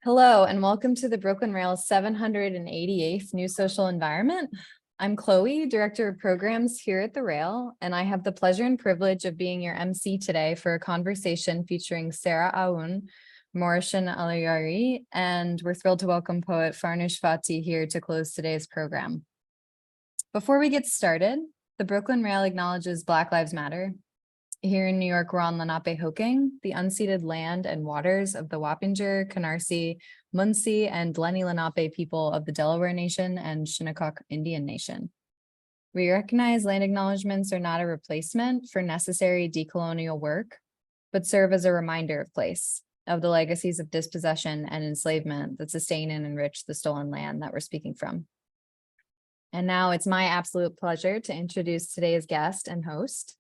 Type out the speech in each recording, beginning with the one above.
Hello, and welcome to the Brooklyn Rail's 788th New Social Environment. I'm Chloe, Director of Programs here at the Rail, and I have the pleasure and privilege of being your MC today for a conversation featuring Sarah Aoun, Morehshin Allahyari, and we're thrilled to welcome poet Farnoosh Fathi here to close today's program. Before we get started, the Brooklyn Rail acknowledges Black Lives Matter. Here in New York, we're on Lenape-Hoking, the unceded land and waters of the Wappinger, Canarsie, Munsee, and Lenni Lenape people of the Delaware Nation and Shinnecock Indian Nation. We recognize land acknowledgements are not a replacement for necessary decolonial work, but serve as a reminder of place, of the legacies of dispossession and enslavement that sustain and enrich the stolen land that we're speaking from. And now it's my absolute pleasure to introduce today's guest and host.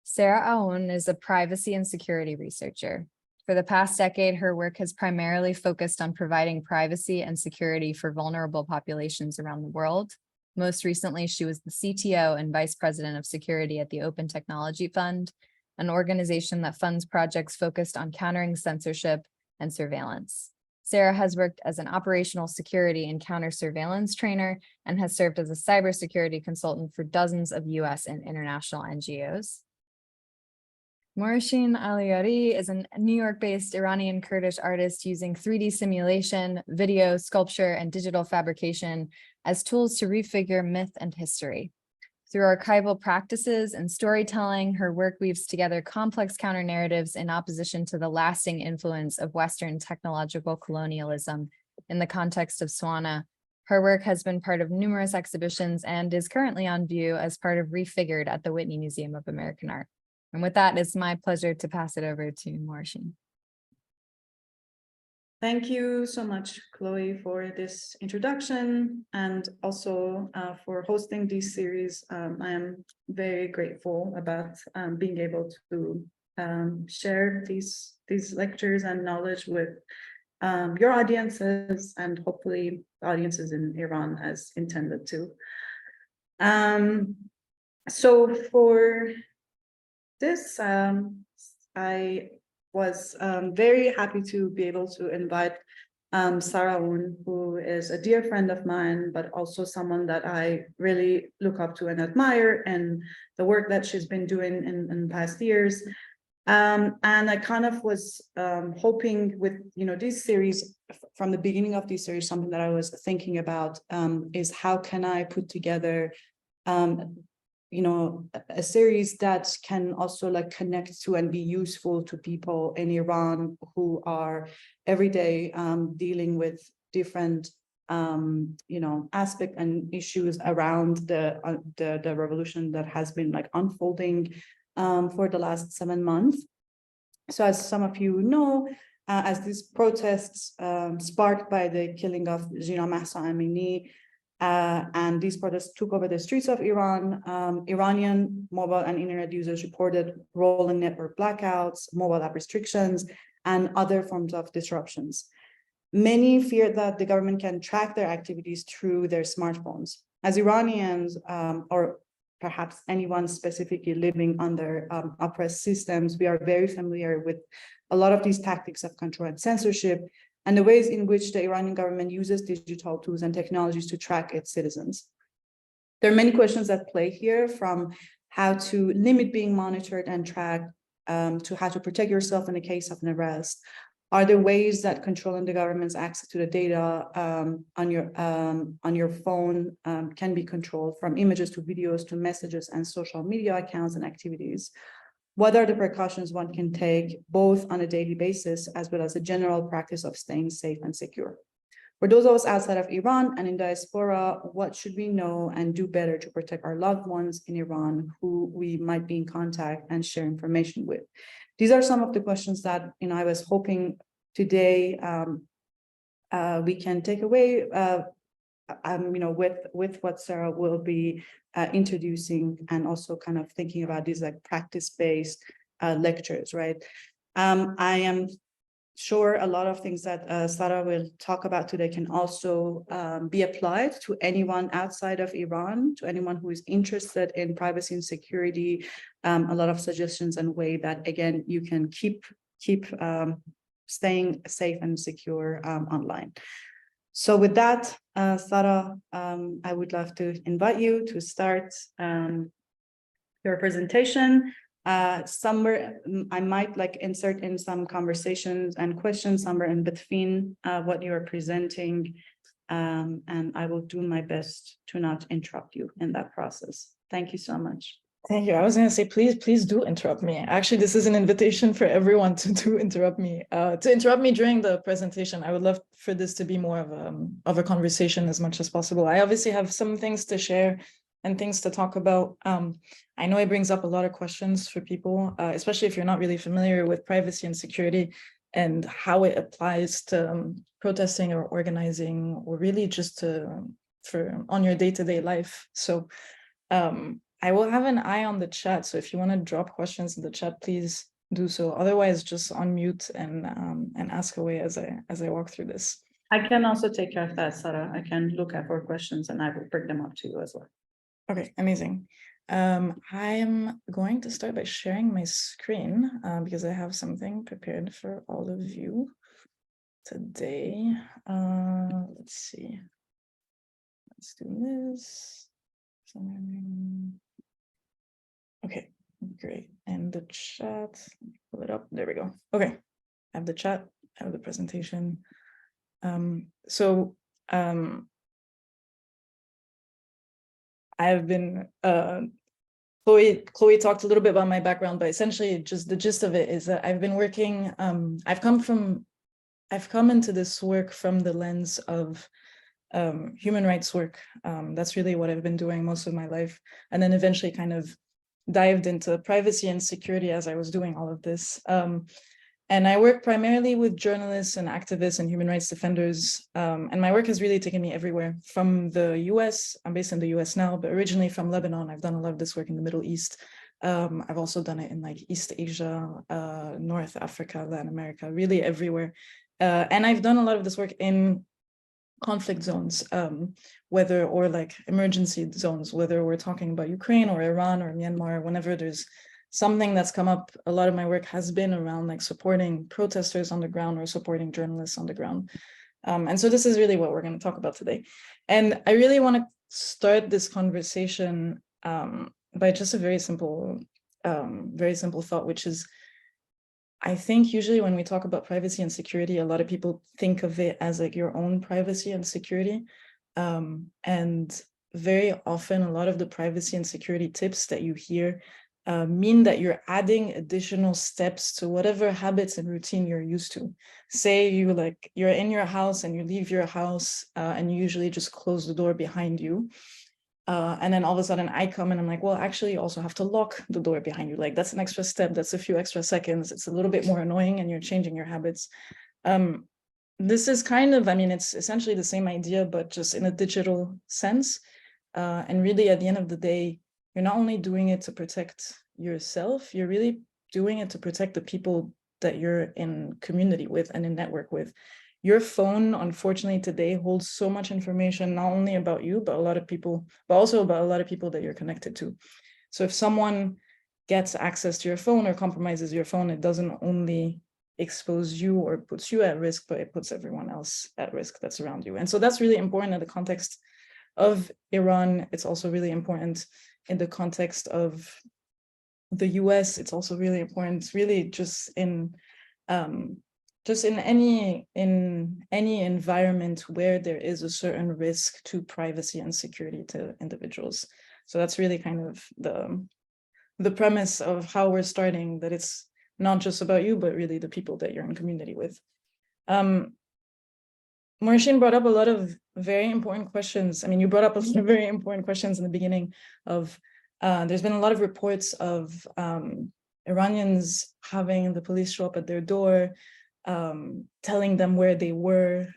Sarah Aoun is a privacy and security researcher. For the past decade, her work has primarily focused on providing privacy and security for vulnerable populations around the world. Most recently, she was the CTO and Vice President of Security at the Open Technology Fund, an organization that funds projects focused on countering censorship and surveillance. Sarah has worked as an operational security and counter-surveillance trainer and has served as a cybersecurity consultant for dozens of US and international NGOs. Morehshin Allahyari is a New York-based Iranian Kurdish artist using 3D simulation, video, sculpture, and digital fabrication as tools to refigure myth and history. Through archival practices and storytelling, her work weaves together complex counter-narratives in opposition to the lasting influence of Western technological colonialism in the context of Swana. Her work has been part of numerous exhibitions and is currently on view as part of Refigured at the Whitney Museum of American Art. And with that, it's my pleasure to pass it over to Morehshin. Thank you so much, Chloe, for this introduction and also for hosting this series. I am very grateful about being able to share these lectures and knowledge with your audiences and hopefully audiences in Iran as intended to. So for this, I was very happy to be able to invite Sarah Aoun, who is a dear friend of mine, but also someone that I really look up to and admire, and the work that she's been doing in past years. And I kind of was hoping with, this series, from the beginning of this series, something that I was thinking about is how can I put together a series that can also connect to and be useful to people in Iran who are every day dealing with different aspects and issues around the revolution that has been unfolding for the last 7 months. So as some of you know, as these protests sparked by the killing of Gina Mahsa Amini, and these protests took over the streets of Iran. Iranian mobile and internet users reported rolling network blackouts, mobile app restrictions, and other forms of disruptions. Many fear that the government can track their activities through their smartphones. As Iranians, or perhaps anyone specifically living under oppressed systems, we are very familiar with a lot of these tactics of control and censorship, and the ways in which the Iranian government uses digital tools and technologies to track its citizens. There are many questions at play here, from how to limit being monitored and tracked to how to protect yourself in the case of an arrest. Are there ways that controlling the government's access to the data on your phone can be controlled, from images to videos to messages and social media accounts and activities? What are the precautions one can take, both on a daily basis as well as a general practice of staying safe and secure? For those of us outside of Iran and in diaspora, what should we know and do better to protect our loved ones in Iran who we might be in contact and share information with? These are some of the questions that I was hoping today we can take away with what Sarah will be introducing, and also kind of thinking about these practice-based lectures, right? I am sure a lot of things that Sarah will talk about today can also be applied to anyone outside of Iran, to anyone who is interested in privacy and security. A lot of suggestions and way that, again, you can keep staying safe and secure online. So with that, Sarah, I would love to invite you to start your presentation. Somewhere I might like insert in some conversations and questions somewhere in between what you are presenting. And I will do my best to not interrupt you in that process. Thank you so much. Thank you. I was going to say, please do interrupt me. Actually, this is an invitation for everyone to interrupt me. To interrupt me during the presentation. I would love for this to be more of a conversation as much as possible. I obviously have some things to share and things to talk about. I know it brings up a lot of questions for people, especially if you're not really familiar with privacy and security and how it applies to protesting or organizing, or really just on your day-to-day life. So I will have an eye on the chat. So if you want to drop questions in the chat, please do so. Otherwise, just unmute and ask away as I walk through this. I can also take care of that, Sarah. I can look at for questions and I will bring them up to you as well. Okay, amazing. I am going to start by sharing my screen because I have something prepared for all of you today. Let's see. Let's do this. Okay, great. And the chat, pull it up. There we go. Okay, I have the chat, I have the presentation. I've been, Chloe talked a little bit about my background, but essentially just the gist of it is that I've been working, I've come into this work from the lens of human rights work. That's really what I've been doing most of my life. And then eventually kind of dived into privacy and security as I was doing all of this. And I work primarily with journalists and activists and human rights defenders. And my work has really taken me everywhere from the US. I'm based in the US now, but originally from Lebanon. I've done a lot of this work in the Middle East. I've also done it in like East Asia, North Africa, Latin America, really everywhere. And I've done a lot of this work in conflict zones, or like emergency zones, whether we're talking about Ukraine or Iran or Myanmar. Whenever there's something that's come up, a lot of my work has been around like supporting protesters on the ground or supporting journalists on the ground. And so this is really what we're going to talk about today. And I really want to start this conversation by just a very simple thought, which is, I think usually when we talk about privacy and security, a lot of people think of it as like your own privacy and security. And very often a lot of the privacy and security tips that you hear mean that you're adding additional steps to whatever habits and routine you're used to. Say you're in your house and you leave your house and you usually just close the door behind you. And then all of a sudden I come and I'm like, well, actually you also have to lock the door behind you. Like that's an extra step, that's a few extra seconds. It's a little bit more annoying and you're changing your habits. This is kind of, it's essentially the same idea, but just in a digital sense. And really at the end of the day, you're not only doing it to protect yourself, you're really doing it to protect the people that you're in community with and in network with. Your phone, unfortunately, today holds so much information, not only about you, but also about a lot of people that you're connected to. So if someone gets access to your phone or compromises your phone, it doesn't only expose you or puts you at risk, but it puts everyone else at risk that's around you. And so that's really important in the context of Iran. It's also really important in the context of the US. It's also really important, really just in any environment where there is a certain risk to privacy and security to individuals. So that's really kind of the premise of how we're starting, that it's not just about you, but really the people that you're in community with. Morehshin brought up a lot of very important questions. You brought up a lot of very important questions in the beginning of, there's been a lot of reports of Iranians having the police show up at their door, telling them where they were,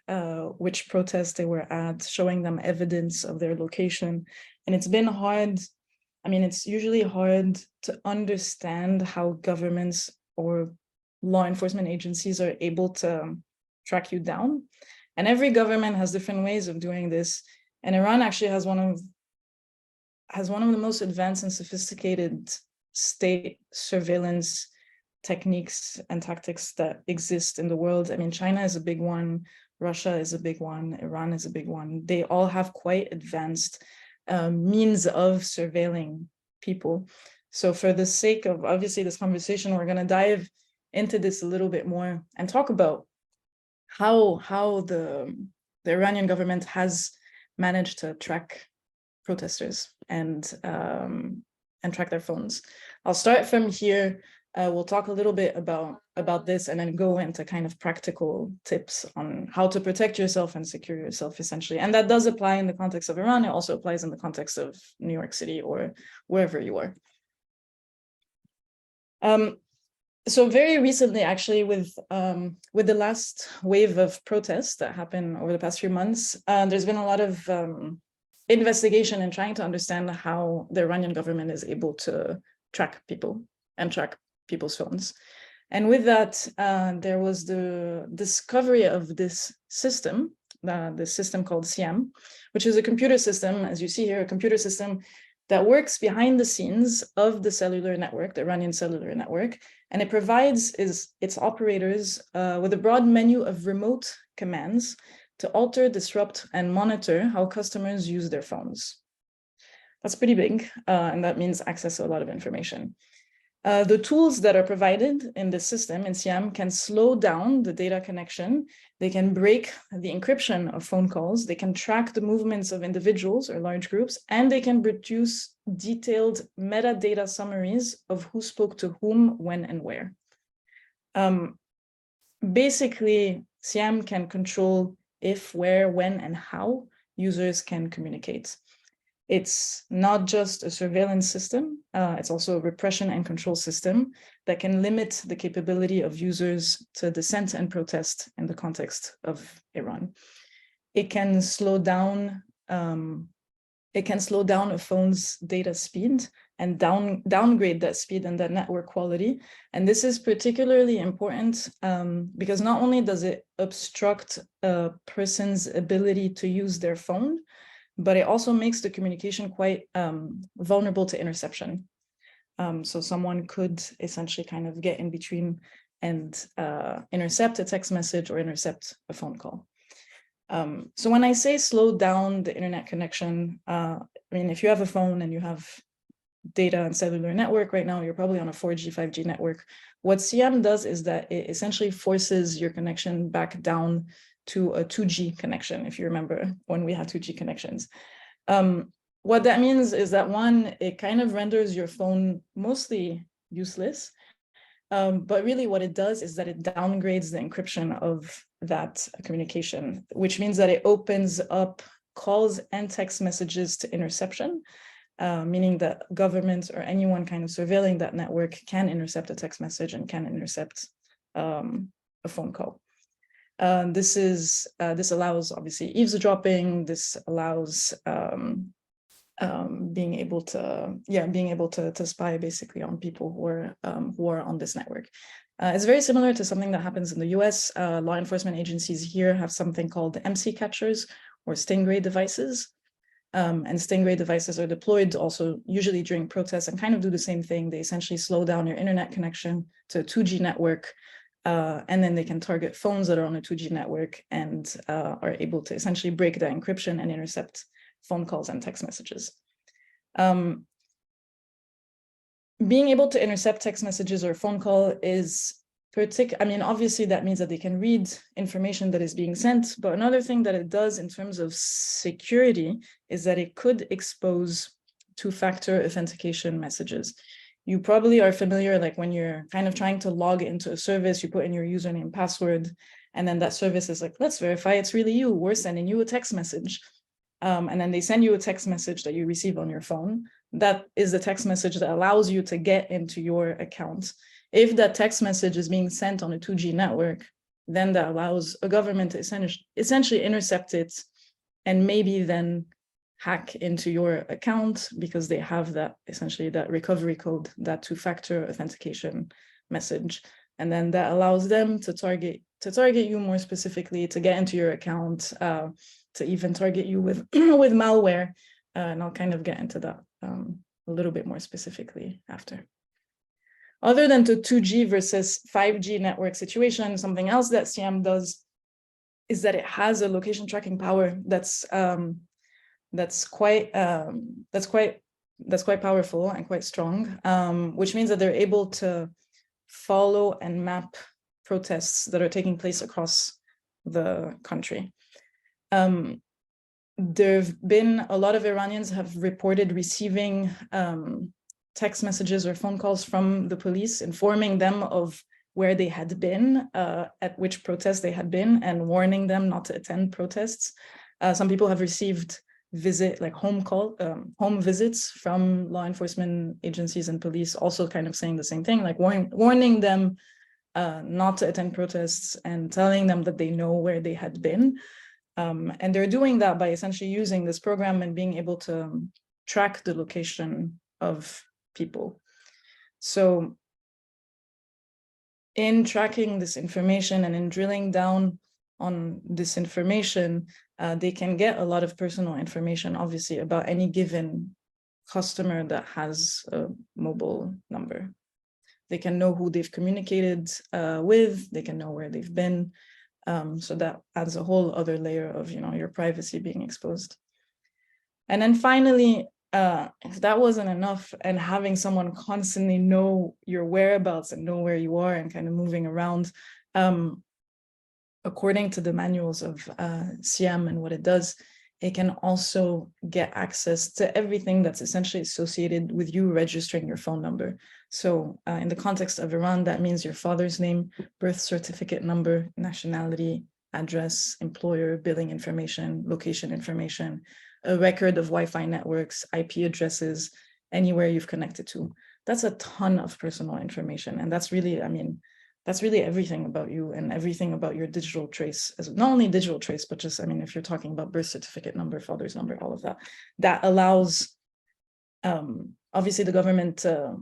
which protests they were at, showing them evidence of their location. And it's been hard. It's usually hard to understand how governments or law enforcement agencies are able to track you down. And every government has different ways of doing this. And Iran actually has one of the most advanced and sophisticated state surveillance techniques and tactics that exist in the world. I mean, China is a big one, Russia is a big one, Iran is a big one. They all have quite advanced means of surveilling people. So for the sake of obviously this conversation, we're going to dive into this a little bit more and talk about how the Iranian government has managed to track protesters and track their phones. I'll start from here. We'll talk a little bit about this and then go into kind of practical tips on how to protect yourself and secure yourself, essentially. And that does apply in the context of Iran. It also applies in the context of New York City or wherever you are. So very recently, actually, with the last wave of protests that happened over the past few months, there's been a lot of investigation in trying to understand how the Iranian government is able to track people and track people's phones. And with that, there was the discovery of this system, the system called SIAM, which is a computer system, as you see here, a computer system that works behind the scenes of the cellular network, the Iranian cellular network, and it provides its operators with a broad menu of remote commands to alter, disrupt, and monitor how customers use their phones. That's pretty big, and that means access to a lot of information. The tools that are provided in the system in SIAM can slow down the data connection. They can break the encryption of phone calls. They can track the movements of individuals or large groups, and they can produce detailed metadata summaries of who spoke to whom, when, and where. Basically, SIAM can control if, where, when, and how users can communicate. It's not just a surveillance system, it's also a repression and control system that can limit the capability of users to dissent and protest in the context of Iran. It can slow down a phone's data speed and downgrade that speed and that network quality. And this is particularly important because not only does it obstruct a person's ability to use their phone, but it also makes the communication quite vulnerable to interception. So someone could essentially kind of get in between and intercept a text message or intercept a phone call. So when I say slow down the internet connection, I mean, if you have a phone and you have data and cellular network right now, you're probably on a 4G, 5G network. What SIAM does is that it essentially forces your connection back down to a 2G connection, if you remember when we had 2G connections. What that means is that one, it kind of renders your phone mostly useless, but really what it does is that it downgrades the encryption of that communication, which means that it opens up calls and text messages to interception, meaning that governments or anyone kind of surveilling that network can intercept a text message and can intercept a phone call. This allows obviously eavesdropping. This allows being able to spy basically on people who are on this network. It's very similar to something that happens in the US. Law enforcement agencies here have something called the MC catchers or stingray devices. And stingray devices are deployed also usually during protests and kind of do the same thing. They essentially slow down your internet connection to a 2G network. And then they can target phones that are on a 2G network and are able to essentially break the encryption and intercept phone calls and text messages. Being able to intercept text messages or phone call is obviously that means that they can read information that is being sent, but another thing that it does in terms of security is that it could expose two-factor authentication messages. You probably are familiar, like when you're kind of trying to log into a service, you put in your username and password, and then that service is like, let's verify it's really you. We're sending you a text message. And then they send you a text message that you receive on your phone. That is the text message that allows you to get into your account. If that text message is being sent on a 2G network, then that allows a government to essentially intercept it and maybe then hack into your account because they have that essentially that recovery code, that two-factor authentication message. And then that allows them to target you more specifically, to get into your account, to even target you with with malware. And I'll kind of get into that a little bit more specifically after. Other than the 2G versus 5G network situation, something else that CM does is that it has a location tracking power that's quite powerful and quite strong, which means that they're able to follow and map protests that are taking place across the country. There have been a lot of Iranians have reported receiving text messages or phone calls from the police informing them of where they had been, at which protests they had been, and warning them not to attend protests. Some people have received home visits from law enforcement agencies and police, also kind of saying the same thing, like warning them not to attend protests and telling them that they know where they had been. And they're doing that by essentially using this program and being able to track the location of people. So in tracking this information and in drilling down on this information, they can get a lot of personal information, obviously, about any given customer that has a mobile number. They can know who they've communicated with, they can know where they've been. So that adds a whole other layer of, your privacy being exposed. And then finally, if that wasn't enough, and having someone constantly know your whereabouts and know where you are and kind of moving around, according to the manuals of CM and what it does, it can also get access to everything that's essentially associated with you registering your phone number. So in the context of Iran, that means your father's name, birth certificate number, nationality, address, employer, billing information, location information, a record of Wi-Fi networks, IP addresses, anywhere you've connected to. That's a ton of personal information. And that's really, that's really everything about you and everything about your digital trace, as not only digital trace, but just, if you're talking about birth certificate number, father's number, all of that, that allows, obviously, the government to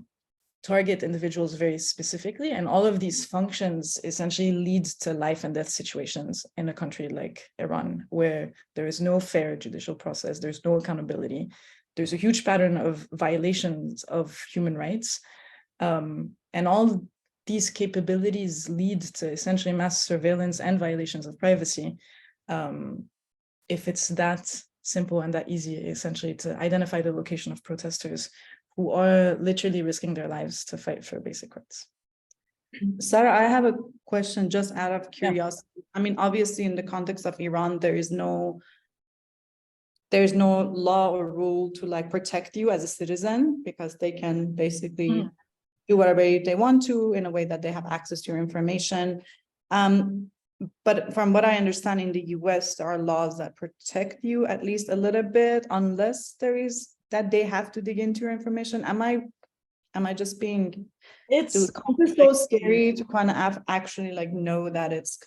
target individuals very specifically. And all of these functions essentially lead to life and death situations in a country like Iran, where there is no fair judicial process, there's no accountability, there's a huge pattern of violations of human rights. And all these capabilities lead to essentially mass surveillance and violations of privacy. If it's that simple and that easy, essentially, to identify the location of protesters who are literally risking their lives to fight for basic rights. Sarah, I have a question just out of curiosity. Yeah. Obviously, in the context of Iran, there's no law or rule to protect you as a citizen, because they can basically do whatever they want to in a way that they have access to your information. But from what I understand, in the US, there are laws that protect you at least a little bit, unless there is that they have to dig into your information. Am I just being, it's so scary to kind of actually know that it's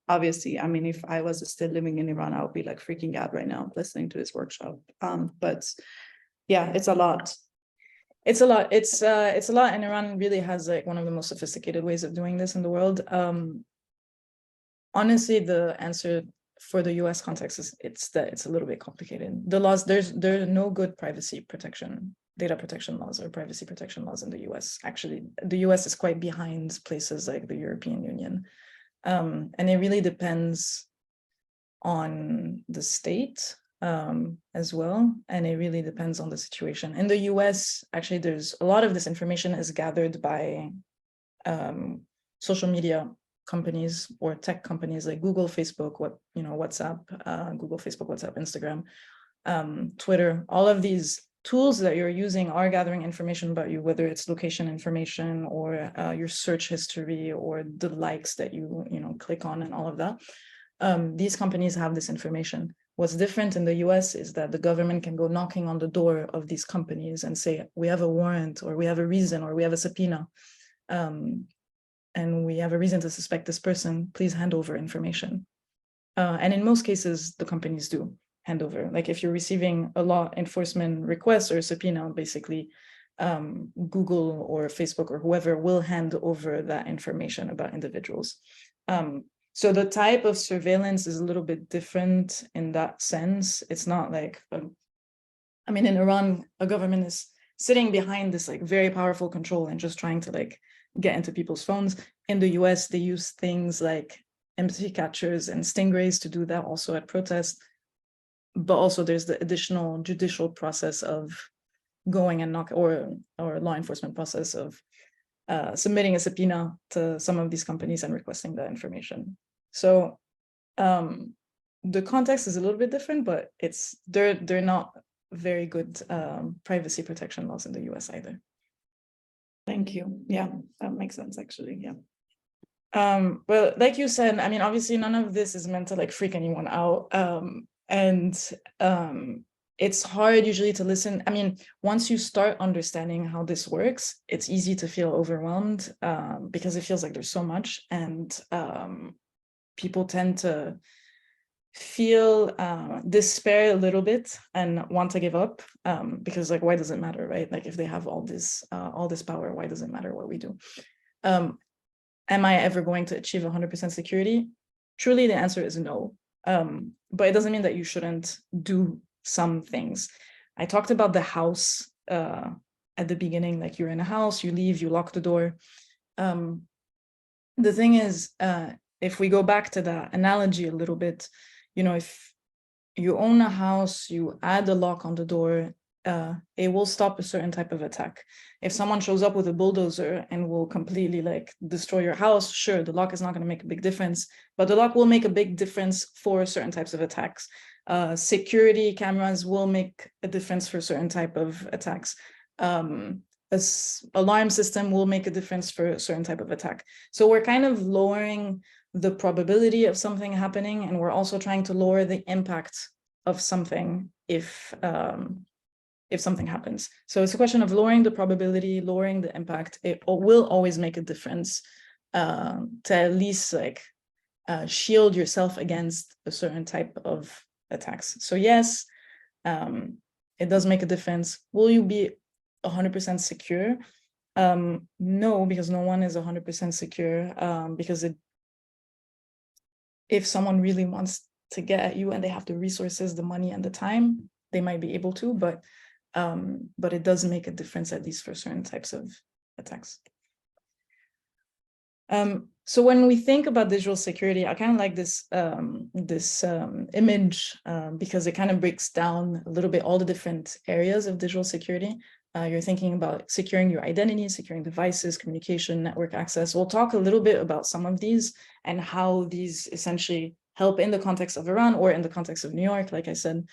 obviously, if I was still living in Iran, I would be freaking out right now listening to this workshop. But yeah, it's a lot. It's a lot. It's a lot, and Iran really has one of the most sophisticated ways of doing this in the world. Honestly, the answer for the US context is it's a little bit complicated. The laws, there are no good privacy protection, data protection laws or privacy protection laws in the US. Actually, the US is quite behind places like the European Union. And it really depends on the state as well. And it really depends on the situation. In the US, actually, there's a lot of this information is gathered by social media companies or tech companies like Google, Facebook, WhatsApp, Google, Facebook, WhatsApp, Instagram, Twitter. All of these tools that you're using are gathering information about you, whether it's location information or your search history or the likes that you click on and all of that. These companies have this information. What's different in the US is that the government can go knocking on the door of these companies and say, we have a warrant, or we have a reason, or we have a subpoena. And we have a reason to suspect this person, please hand over information. And in most cases, the companies do hand over. If you're receiving a law enforcement request or a subpoena, basically, Google or Facebook or whoever will hand over that information about individuals. So the type of surveillance is a little bit different in that sense. It's not in Iran, a government is sitting behind this like very powerful control and just trying to like get into people's phones. In the US, they use things like empty catchers and stingrays to do that also at protests. But also there's the additional judicial process of going and or law enforcement process of submitting a subpoena to some of these companies and requesting that information. So the context is a little bit different, but they're not very good privacy protection laws in the US either. Thank you. Yeah, that makes sense actually. Yeah. Well, like you said, I mean, obviously none of this is meant to like freak anyone out. It's hard usually to listen. I mean, once you start understanding how this works, it's easy to feel overwhelmed because it feels like there's so much, and people tend to feel despair a little bit and want to give up because like, why does it matter, right? Like if they have all this power, why does it matter what we do? Am I ever going to achieve 100% security? Truly, the answer is no. But it doesn't mean that you shouldn't do some things. I talked about the house at the beginning, like you're in a house, you leave, you lock the door. The thing is, if we go back to that analogy a little bit, you know, if you own a house, you add a lock on the door, it will stop a certain type of attack. If someone shows up with a bulldozer and will completely like destroy your house, sure, the lock is not going to make a big difference, but the lock will make a big difference for certain types of attacks. Security cameras will make a difference for certain type of attacks. Alarm system will make a difference for a certain type of attack. So we're kind of lowering the probability of something happening, and we're also trying to lower the impact of something if something happens. So it's a question of lowering the probability, lowering the impact. It will always make a difference to at least like shield yourself against a certain type of attacks. So yes, it does make a difference. Will you be 100% secure? No, because no one is 100% secure because if someone really wants to get at you and they have the resources, the money and the time, they might be able to, but it does make a difference, at least for certain types of attacks. So when we think about digital security, I kind of like this image because it kind of breaks down a little bit all the different areas of digital security. You're thinking about securing your identity, securing devices, communication, network access. We'll talk a little bit about some of these and how these essentially help in the context of Iran or in the context of New York, like I said.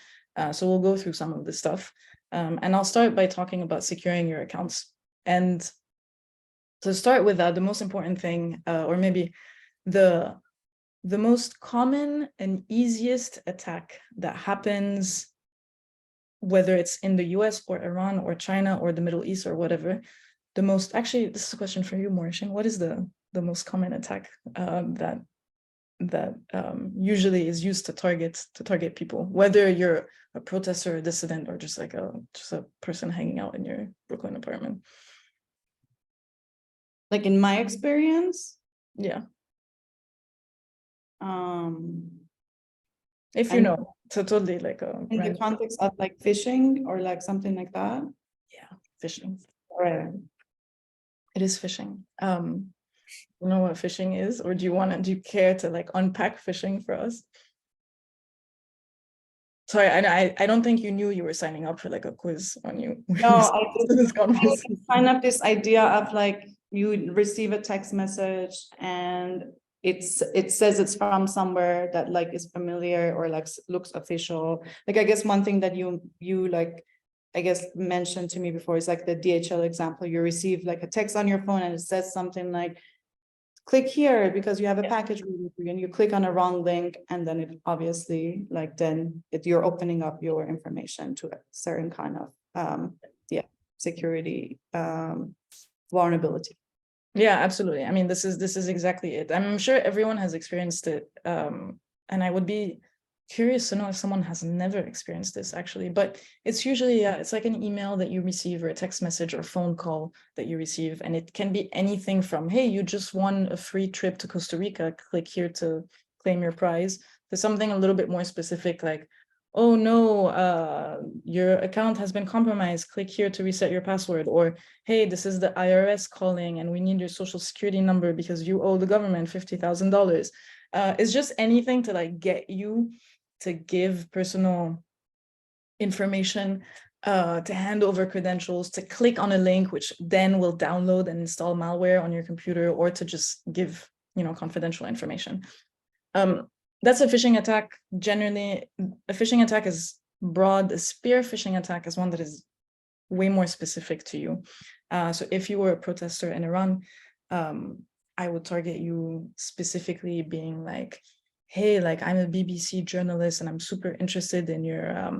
So we'll go through some of this stuff. And I'll start by talking about securing your accounts. And to start with that, the most important thing, or maybe the most common and easiest attack that happens, whether it's in the US or Iran or China or the Middle East or whatever, actually, this is a question for you, Morehshin. What is the most common attack that usually is used to target people, whether you're a protester, a dissident, or just like a person hanging out in your Brooklyn apartment? Like in my experience, yeah. If you know, so totally like in the context of like phishing or like something like that. Yeah, phishing. Right. It is phishing. You know what phishing is, or do you care to like unpack phishing for us? Sorry, I don't think you knew you were signing up for like a quiz on you. No, I sign up this idea of like you receive a text message and it says it's from somewhere that like is familiar or like looks official. Like I guess one thing that you like I guess mentioned to me before is like the DHL example. You receive like a text on your phone and it says something like, click here because you have a package and you click on a wrong link, and then it obviously like you're opening up your information to a certain kind of security vulnerability. Yeah, absolutely. I mean, this is exactly it. I'm sure everyone has experienced it, and I would be curious to know if someone has never experienced this actually, but it's usually it's like an email that you receive or a text message or phone call that you receive, and it can be anything from, hey, you just won a free trip to Costa Rica, click here to claim your prize, to something a little bit more specific like, oh no, your account has been compromised, click here to reset your password, or hey, this is the IRS calling and we need your social security number because you owe the government $50,000. It's just anything to like get you to give personal information, to hand over credentials, to click on a link, which then will download and install malware on your computer, or to just give, confidential information. That's a phishing attack. Generally, a phishing attack is broad. A spear phishing attack is one that is way more specific to you. So if you were a protester in Iran, I would target you specifically being like, hey, like I'm a BBC journalist and I'm super interested in your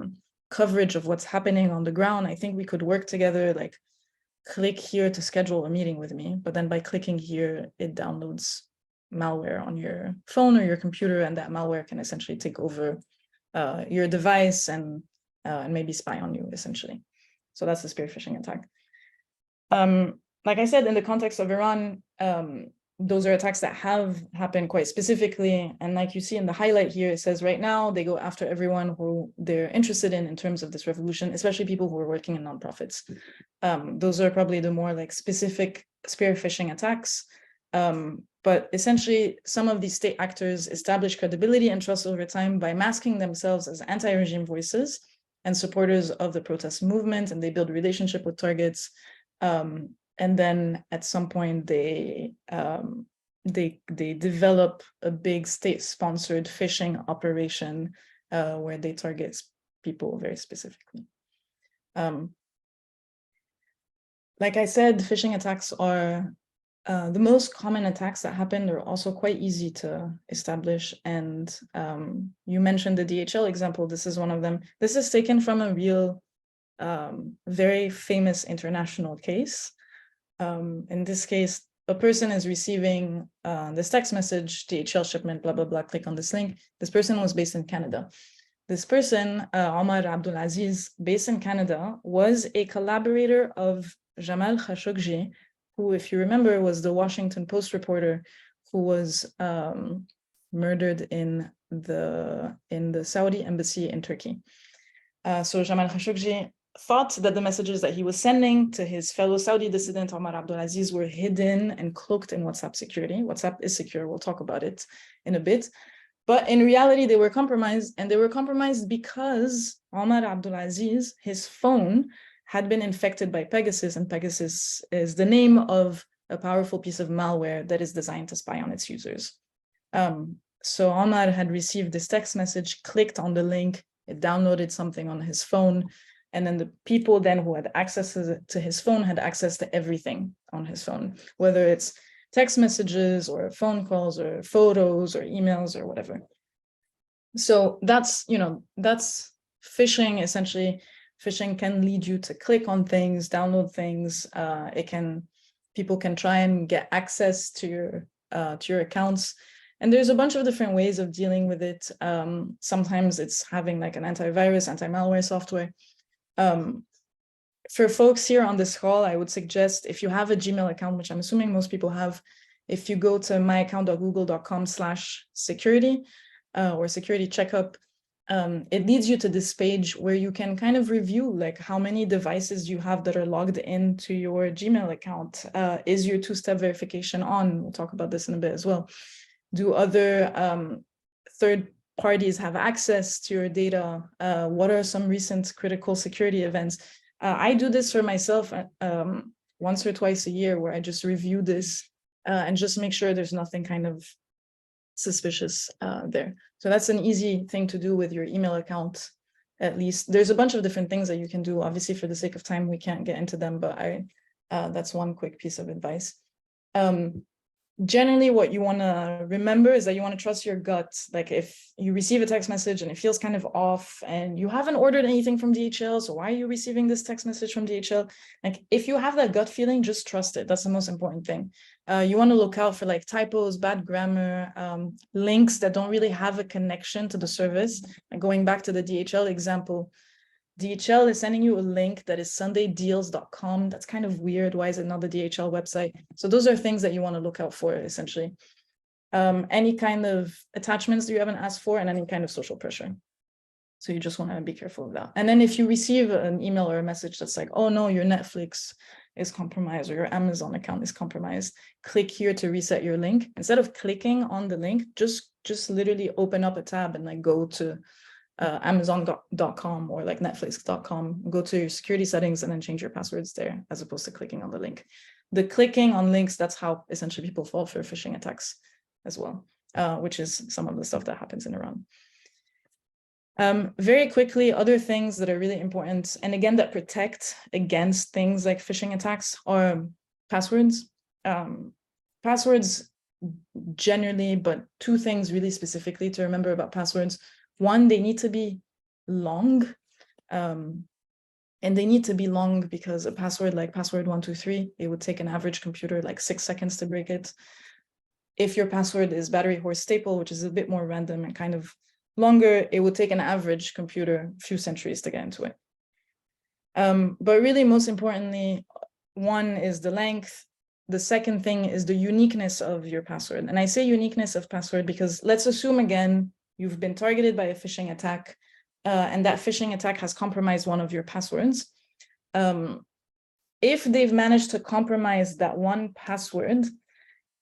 coverage of what's happening on the ground. I think we could work together, like click here to schedule a meeting with me. But then by clicking here, it downloads malware on your phone or your computer, and that malware can essentially take over your device and maybe spy on you, essentially. So that's a spear phishing attack. Like I said, in the context of Iran, those are attacks that have happened quite specifically. And like you see in the highlight here, it says right now they go after everyone who they're interested in terms of this revolution, especially people who are working in nonprofits. Those are probably the more like specific spear phishing attacks. But essentially, some of these state actors establish credibility and trust over time by masking themselves as anti-regime voices and supporters of the protest movement, and they build relationship with targets. And then at some point, they develop a big state-sponsored phishing operation where they target people very specifically. Like I said, phishing attacks are the most common attacks that happen. Are also quite easy to establish. And you mentioned the DHL example. This is one of them. This is taken from a real, very famous international case. In this case, a person is receiving this text message, DHL shipment, blah, blah, blah, click on this link. This person was based in Canada. This person, Omar Abdulaziz, based in Canada, was a collaborator of Jamal Khashoggi, who, if you remember, was the Washington Post reporter who was murdered in the Saudi embassy in Turkey. So Jamal Khashoggi thought that the messages that he was sending to his fellow Saudi dissident, Omar Abdulaziz, were hidden and cloaked in WhatsApp security. WhatsApp is secure. We'll talk about it in a bit. But in reality, they were compromised, and they were compromised because Omar Abdulaziz, his phone, had been infected by Pegasus, and Pegasus is the name of a powerful piece of malware that is designed to spy on its users. So Omar had received this text message, clicked on the link, it downloaded something on his phone, and then the people then who had access to his phone had access to everything on his phone, whether it's text messages or phone calls or photos or emails or whatever. So that's phishing. Essentially, phishing can lead you to click on things, download things. People can try and get access to your accounts. And there's a bunch of different ways of dealing with it. Sometimes it's having like an antivirus, anti-malware software. For folks here on this call, I would suggest, if you have a Gmail account, which I'm assuming most people have, if you go to myaccount.google.com/security or security checkup, it leads you to this page where you can kind of review like how many devices you have that are logged into your Gmail account. Is your two-step verification on? We'll talk about this in a bit as well. Do other third parties have access to your data? What are some recent critical security events? I do this for myself once or twice a year, where I just review this and just make sure there's nothing kind of suspicious there. So that's an easy thing to do with your email account, at least. There's a bunch of different things that you can do. Obviously, for the sake of time, we can't get into them, but that's one quick piece of advice. Generally, what you want to remember is that you want to trust your gut. Like if you receive a text message and it feels kind of off and you haven't ordered anything from DHL, so why are you receiving this text message from DHL? Like if you have that gut feeling, just trust it. That's the most important thing. You want to look out for like typos, bad grammar, links that don't really have a connection to the service. And going back to the DHL example, DHL is sending you a link that is sundaydeals.com. That's kind of weird. Why is it not the DHL website? So those are things that you want to look out for, essentially. Any kind of attachments that you haven't asked for, and any kind of social pressure. So you just want to be careful of that. And then if you receive an email or a message that's like, oh no, your Netflix is compromised or your Amazon account is compromised, click here to reset your link. Instead of clicking on the link, just literally open up a tab and like go to Amazon.com or like Netflix.com, go to your security settings and then change your passwords there, as opposed to clicking on the link. The clicking on links, that's how essentially people fall for phishing attacks as well, which is some of the stuff that happens in Iran. Very quickly, other things that are really important, and again, that protect against things like phishing attacks are passwords. Passwords generally, but two things really specifically to remember about passwords. One, they need to be long, and they need to be long because a password like password 123, it would take an average computer like 6 seconds to break it. If your password is battery horse staple, which is a bit more random and kind of longer, it would take an average computer a few centuries to get into it. But really, most importantly, one is the length. The second thing is the uniqueness of your password. And I say uniqueness of password because let's assume, again, you've been targeted by a phishing attack, and that phishing attack has compromised one of your passwords. If they've managed to compromise that one password,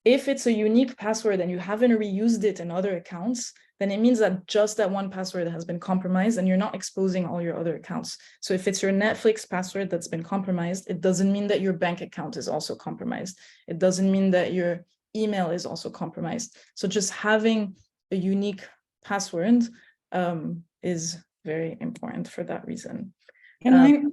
if it's a unique password and you haven't reused it in other accounts, then it means that just that one password has been compromised and you're not exposing all your other accounts. So if it's your Netflix password that's been compromised, it doesn't mean that your bank account is also compromised. It doesn't mean that your email is also compromised. So just having a unique password is very important for that reason. Can I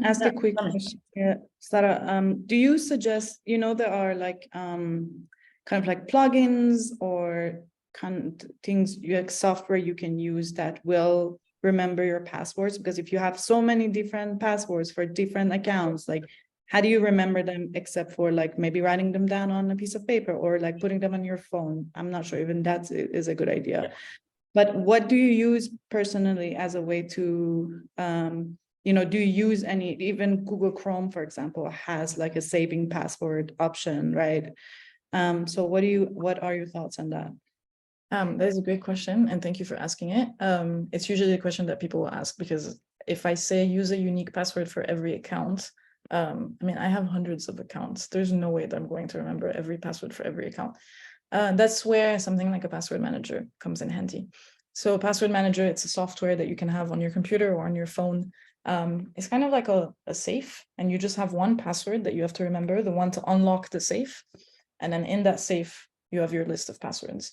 ask a quick question here, Sarah? Do you suggest, there are like kind of like plugins or kind of things, like software you can use that will remember your passwords? Because if you have so many different passwords for different accounts, like how do you remember them except for like maybe writing them down on a piece of paper or like putting them on your phone? I'm not sure even that is a good idea. Yeah. But what do you use personally as a way to, do you use any, even Google Chrome, for example, has like a saving password option, right? So what are your thoughts on that? That is a great question, and thank you for asking it. It's usually a question that people will ask because if I say use a unique password for every account, I have hundreds of accounts. There's no way that I'm going to remember every password for every account. That's where something like a password manager comes in handy. So a password manager, it's a software that you can have on your computer or on your phone. It's kind of like a safe, and you just have one password that you have to remember, the one to unlock the safe. And then in that safe, you have your list of passwords.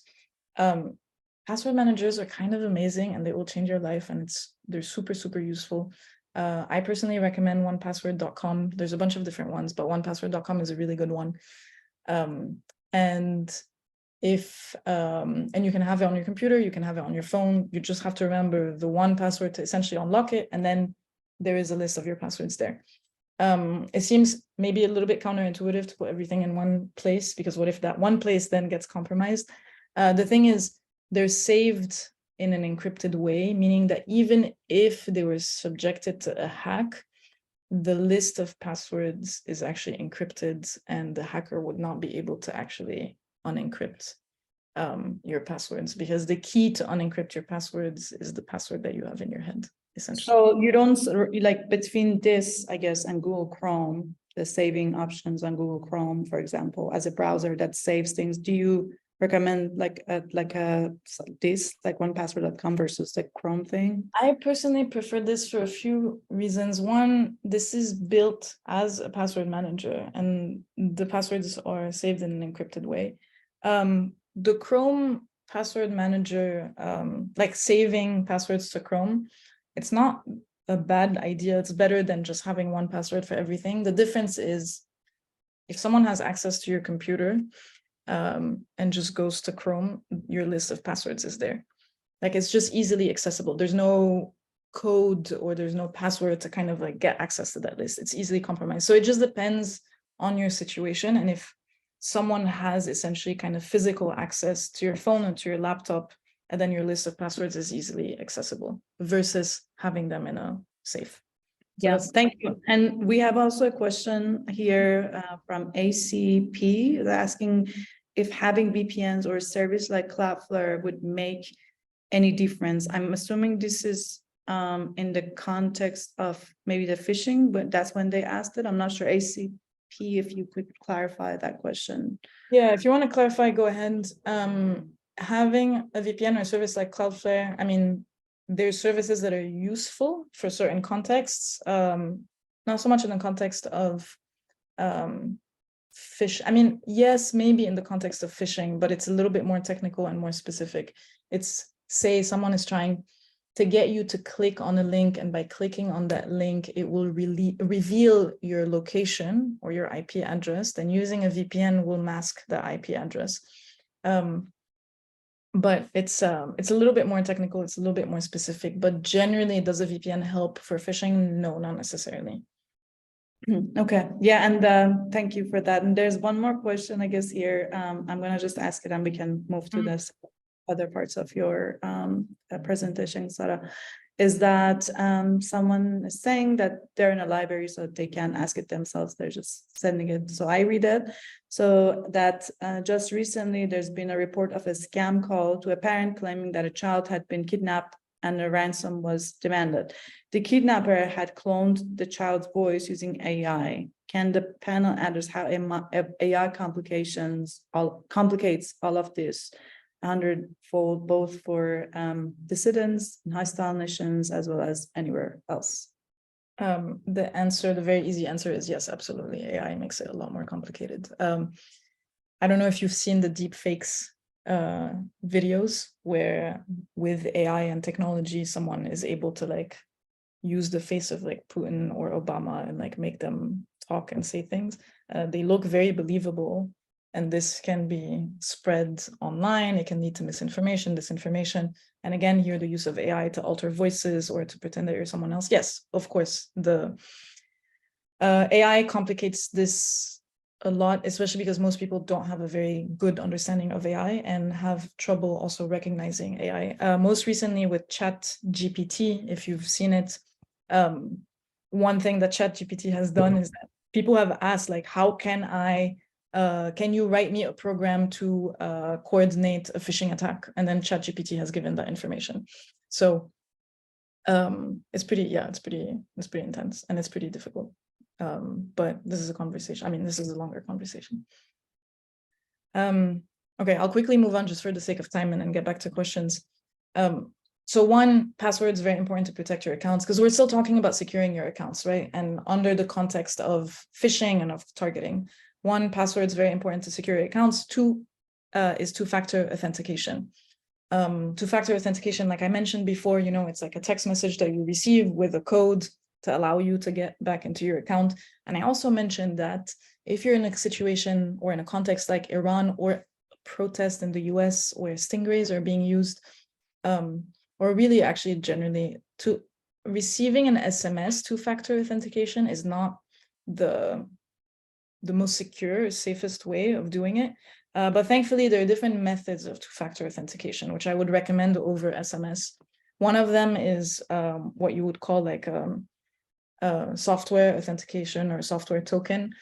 Password managers are kind of amazing and they will change your life, and they're super, super useful. I personally recommend onepassword.com. There's a bunch of different ones, but onepassword.com is a really good one. And you can have it on your computer, you can have it on your phone. You just have to remember the one password to essentially unlock it, and then there is a list of your passwords there. It seems maybe a little bit counterintuitive to put everything in one place, because what if that one place then gets compromised? The thing is, they're saved in an encrypted way, meaning that even if they were subjected to a hack, the list of passwords is actually encrypted, and the hacker would not be able to actually unencrypt your passwords, because the key to unencrypt your passwords is the password that you have in your head, essentially. So you don't, like, between this, I guess, and Google Chrome, the saving options on Google Chrome, for example, as a browser that saves things, do you recommend like onepassword.com versus the Chrome thing? I personally prefer this for a few reasons. One, this is built as a password manager, and the passwords are saved in an encrypted way. The Chrome password manager, like saving passwords to Chrome, it's not a bad idea. It's better than just having one password for everything. The difference is if someone has access to your computer and just goes to Chrome, your list of passwords is there. Like, it's just easily accessible. There's no code or there's no password to kind of like get access to that list. It's easily compromised. So it just depends on your situation. And if someone has essentially kind of physical access to your phone or to your laptop, and then your list of passwords is easily accessible versus having them in a safe. So yes, thank you. And we have also a question here from ACP. They're asking if having VPNs or a service like Cloudflare would make any difference. I'm assuming this is in the context of maybe the phishing, but that's when they asked it. I'm not sure. ACP, if you could clarify that question. Yeah, if you want to clarify, go ahead. Having a VPN or a service like Cloudflare, I mean, there's services that are useful for certain contexts, not so much in the context of fish. I mean, yes, maybe in the context of phishing, but it's a little bit more technical and more specific. It's, say someone is trying to get you to click on a link, and by clicking on that link, it will really reveal your location or your IP address. Then using a VPN will mask the IP address. But it's a little bit more technical, it's a little bit more specific, but generally, does a VPN help for phishing? No, not necessarily. Okay, yeah, and thank you for that. And there's one more question, I guess, here. I'm gonna just ask it and we can move to this other parts of your presentation, Sarah. Is that someone is saying that they're in a library, so they can't ask it themselves, they're just sending it. So I read it. So that just recently, there's been a report of a scam call to a parent claiming that a child had been kidnapped and a ransom was demanded. The kidnapper had cloned the child's voice using AI. Can the panel address how AI complicates all of this 100-fold, both for dissidents and hostile nations as well as anywhere else? The very easy answer is yes, absolutely. AI makes it a lot more complicated. I don't know if you've seen the deep fakes videos where with AI and technology, someone is able to like use the face of like Putin or Obama and like make them talk and say things. They look very believable, and this can be spread online. It can lead to misinformation, disinformation. And again, here the use of AI to alter voices or to pretend that you're someone else. Yes, of course, the AI complicates this a lot, especially because most people don't have a very good understanding of AI and have trouble also recognizing AI. Most recently with ChatGPT, if you've seen it, one thing that ChatGPT has done is that people have asked, like, how can you write me a program to coordinate a phishing attack? And then ChatGPT has given that information. So it's pretty intense and it's pretty difficult. But this is a conversation. I mean, this is a longer conversation. Okay, I'll quickly move on just for the sake of time and then get back to questions. So one, password is very important to protect your accounts because we're still talking about securing your accounts, right? And under the context of phishing and of targeting, one, password is very important to secure your accounts. Two is two-factor authentication. Two-factor authentication, like I mentioned before, you know, it's like a text message that you receive with a code to allow you to get back into your account. And I also mentioned that if you're in a situation or in a context like Iran or a protest in the US where stingrays are being used, or really actually generally, to receiving an SMS two-factor authentication is not the most secure, safest way of doing it. But thankfully, there are different methods of two-factor authentication, which I would recommend over SMS. One of them is what you would call like software authentication or software token.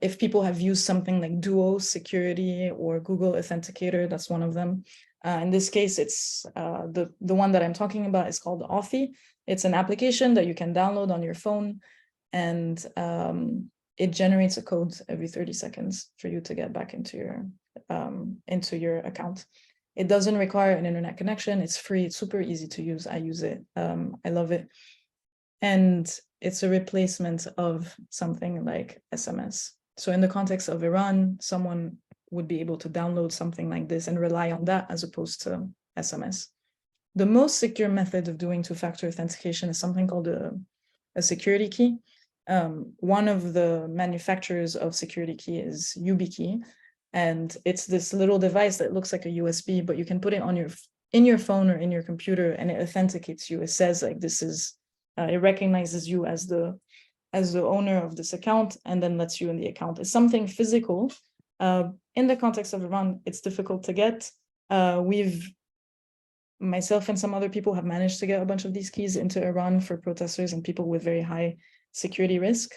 If people have used something like Duo Security or Google Authenticator, that's one of them. In this case, it's the one that I'm talking about is called Authy. It's an application that you can download on your phone, and it generates a code every 30 seconds for you to get back into your account. It doesn't require an internet connection. It's free. It's super easy to use. I use it. I love it. And it's a replacement of something like SMS. So in the context of Iran, someone would be able to download something like this and rely on that as opposed to SMS. The most secure method of doing two-factor authentication is something called a security key. One of the manufacturers of security key is YubiKey, and it's this little device that looks like a USB, but you can put it on in your phone or in your computer, and it authenticates you. It says like this is, it recognizes you as the owner of this account, and then lets you in the account. It's something physical. In the context of Iran, it's difficult to get. Myself and some other people have managed to get a bunch of these keys into Iran for protesters and people with very high security risk.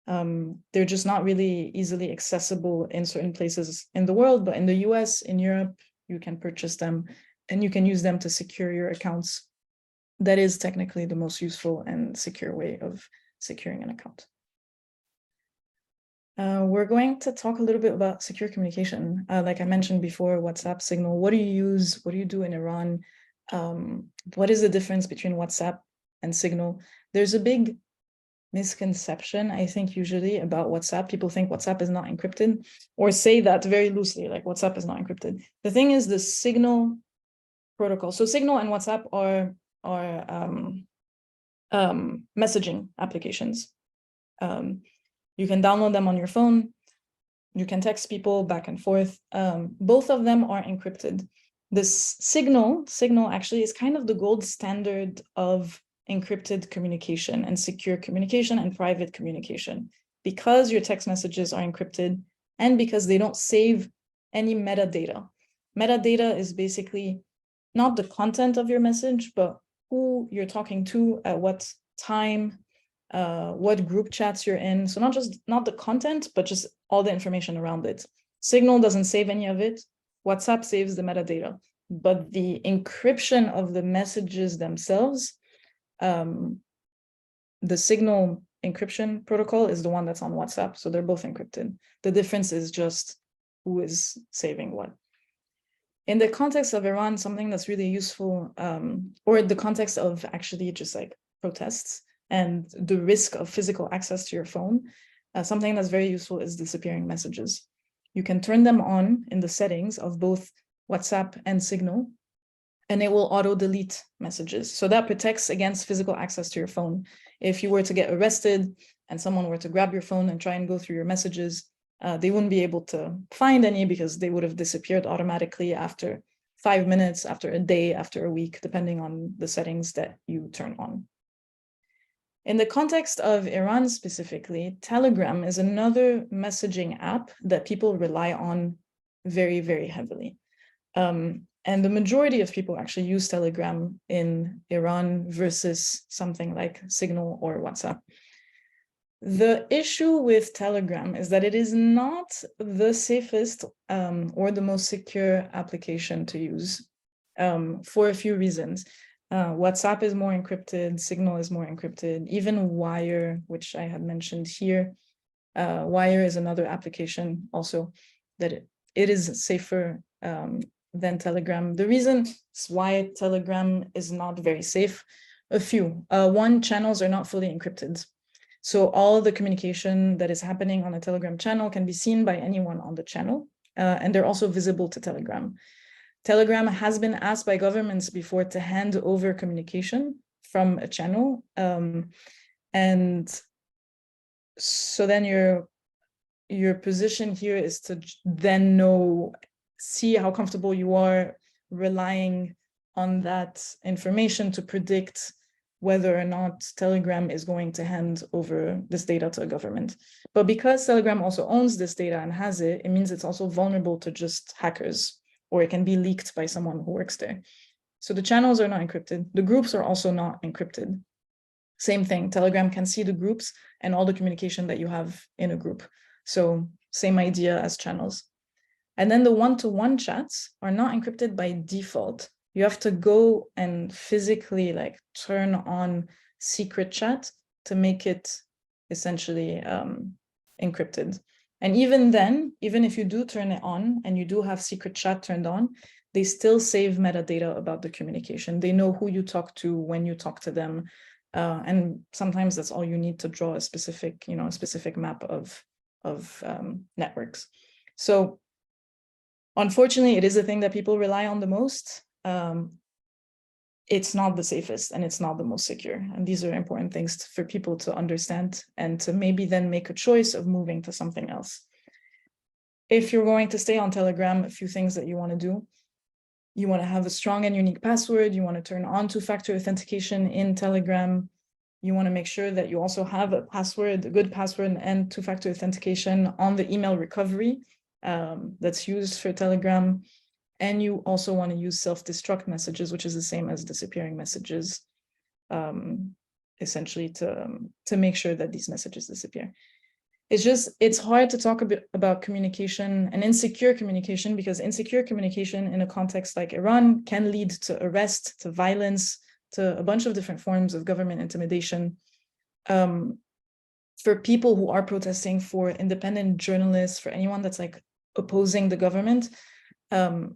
They're just not really easily accessible in certain places in the world, but in the US, in Europe, you can purchase them and you can use them to secure your accounts. that is technically the most useful and secure way of securing an account. We're going to talk a little bit about secure communication. Like I mentioned before, WhatsApp, Signal, what do you use? What do you do in Iran? What is the difference between WhatsApp and Signal? There's a big misconception, I think, usually about WhatsApp. People think WhatsApp is not encrypted, or say that very loosely, like WhatsApp is not encrypted. The thing is the Signal protocol. So Signal and WhatsApp are messaging applications. You can download them on your phone. You can text people back and forth. Both of them are encrypted. This Signal actually is kind of the gold standard of encrypted communication and secure communication and private communication, because your text messages are encrypted and because they don't save any metadata. Metadata is basically not the content of your message, but who you're talking to, at what time, what group chats you're in. So not the content, but just all the information around it. Signal doesn't save any of it. WhatsApp saves the metadata, but the encryption of the messages themselves, the Signal encryption protocol is the one that's on WhatsApp. So they're both encrypted. The difference is just who is saving what. In the context of Iran, something that's really useful, or the context of actually just like protests and the risk of physical access to your phone, something that's very useful is disappearing messages. You can turn them on in the settings of both WhatsApp and Signal, and it will auto-delete messages. So that protects against physical access to your phone. If you were to get arrested and someone were to grab your phone and try and go through your messages, they wouldn't be able to find any because they would have disappeared automatically after 5 minutes, after a day, after a week, depending on the settings that you turn on. In the context of Iran specifically, Telegram is another messaging app that people rely on very, very heavily. And the majority of people actually use Telegram in Iran versus something like Signal or WhatsApp. The issue with Telegram is that it is not the safest or the most secure application to use for a few reasons. WhatsApp is more encrypted, Signal is more encrypted, even Wire, which I had mentioned here. Wire is another application also that it is safer than Telegram. The reasons why Telegram is not very safe, a few. One, channels are not fully encrypted. So all the communication that is happening on a Telegram channel can be seen by anyone on the channel, and they're also visible to Telegram. Telegram has been asked by governments before to hand over communication from a channel. And so then your position here is to then see how comfortable you are relying on that information to predict whether or not Telegram is going to hand over this data to a government. But because Telegram also owns this data and has it, it means it's also vulnerable to just hackers, or it can be leaked by someone who works there. So the channels are not encrypted. The groups are also not encrypted. Same thing, Telegram can see the groups and all the communication that you have in a group. So same idea as channels. And then the one-to-one chats are not encrypted by default. You have to go and physically like turn on secret chat to make it essentially encrypted. And even then, even if you do turn it on and you do have secret chat turned on, they still save metadata about the communication. They know who you talk to, when you talk to them. And sometimes that's all you need to draw a specific, a specific map of networks. So unfortunately, it is a thing that people rely on the most. It's not the safest and it's not the most secure. And these are important things for people to understand and to maybe then make a choice of moving to something else. If you're going to stay on Telegram, a few things that you want to do. You want to have a strong and unique password. You want to turn on two-factor authentication in Telegram. You want to make sure that you also have a password, a good password and two-factor authentication on the email recovery that's used for Telegram. And you also want to use self-destruct messages, which is the same as disappearing messages, essentially to make sure that these messages disappear. It's hard to talk a bit about communication and insecure communication, because insecure communication in a context like Iran can lead to arrest, to violence, to a bunch of different forms of government intimidation. For people who are protesting, for independent journalists, for anyone that's like opposing the government,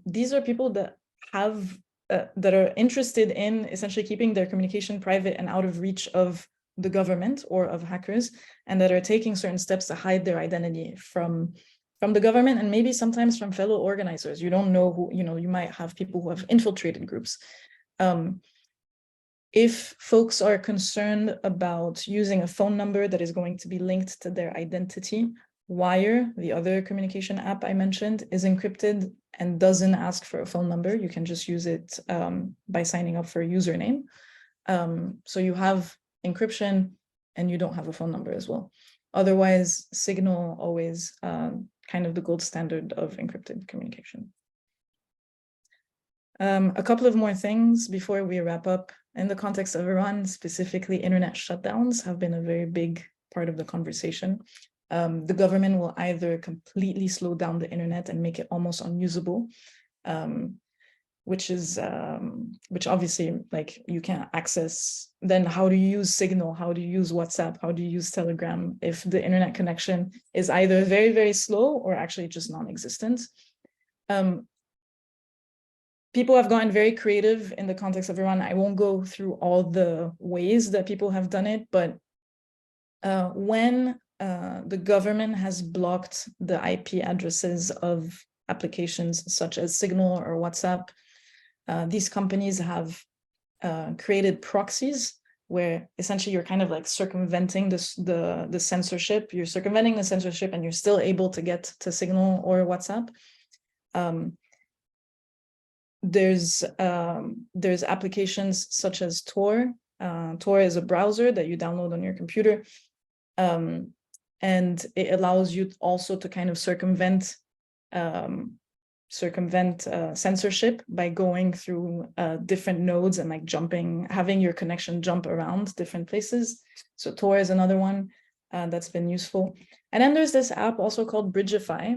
these are people that have that are interested in essentially keeping their communication private and out of reach of the government or of hackers, and that are taking certain steps to hide their identity from the government, and maybe sometimes from fellow organizers. You don't know who, you might have people who have infiltrated groups. If folks are concerned about using a phone number that is going to be linked to their identity, Wire, the other communication app I mentioned, is encrypted and doesn't ask for a phone number. You can just use it by signing up for a username. So you have encryption and you don't have a phone number as well. Otherwise, Signal always kind of the gold standard of encrypted communication. A couple of more things before we wrap up. In the context of Iran, specifically, internet shutdowns have been a very big part of the conversation. The government will either completely slow down the internet and make it almost unusable, which obviously, like, you can't access. Then how do you use Signal? How do you use WhatsApp? How do you use Telegram if the internet connection is either very, very slow or actually just non-existent? People have gotten very creative in the context of Iran. I won't go through all the ways that people have done it, but when the government has blocked the IP addresses of applications such as Signal or WhatsApp, these companies have created proxies where essentially you're kind of like circumventing the censorship. You're circumventing the censorship and you're still able to get to Signal or WhatsApp. There's applications such as Tor. Tor is a browser that you download on your computer. And it allows you also to kind of circumvent censorship by going through different nodes and like having your connection jump around different places. So Tor is another one that's been useful. And then there's this app also called Bridgeify,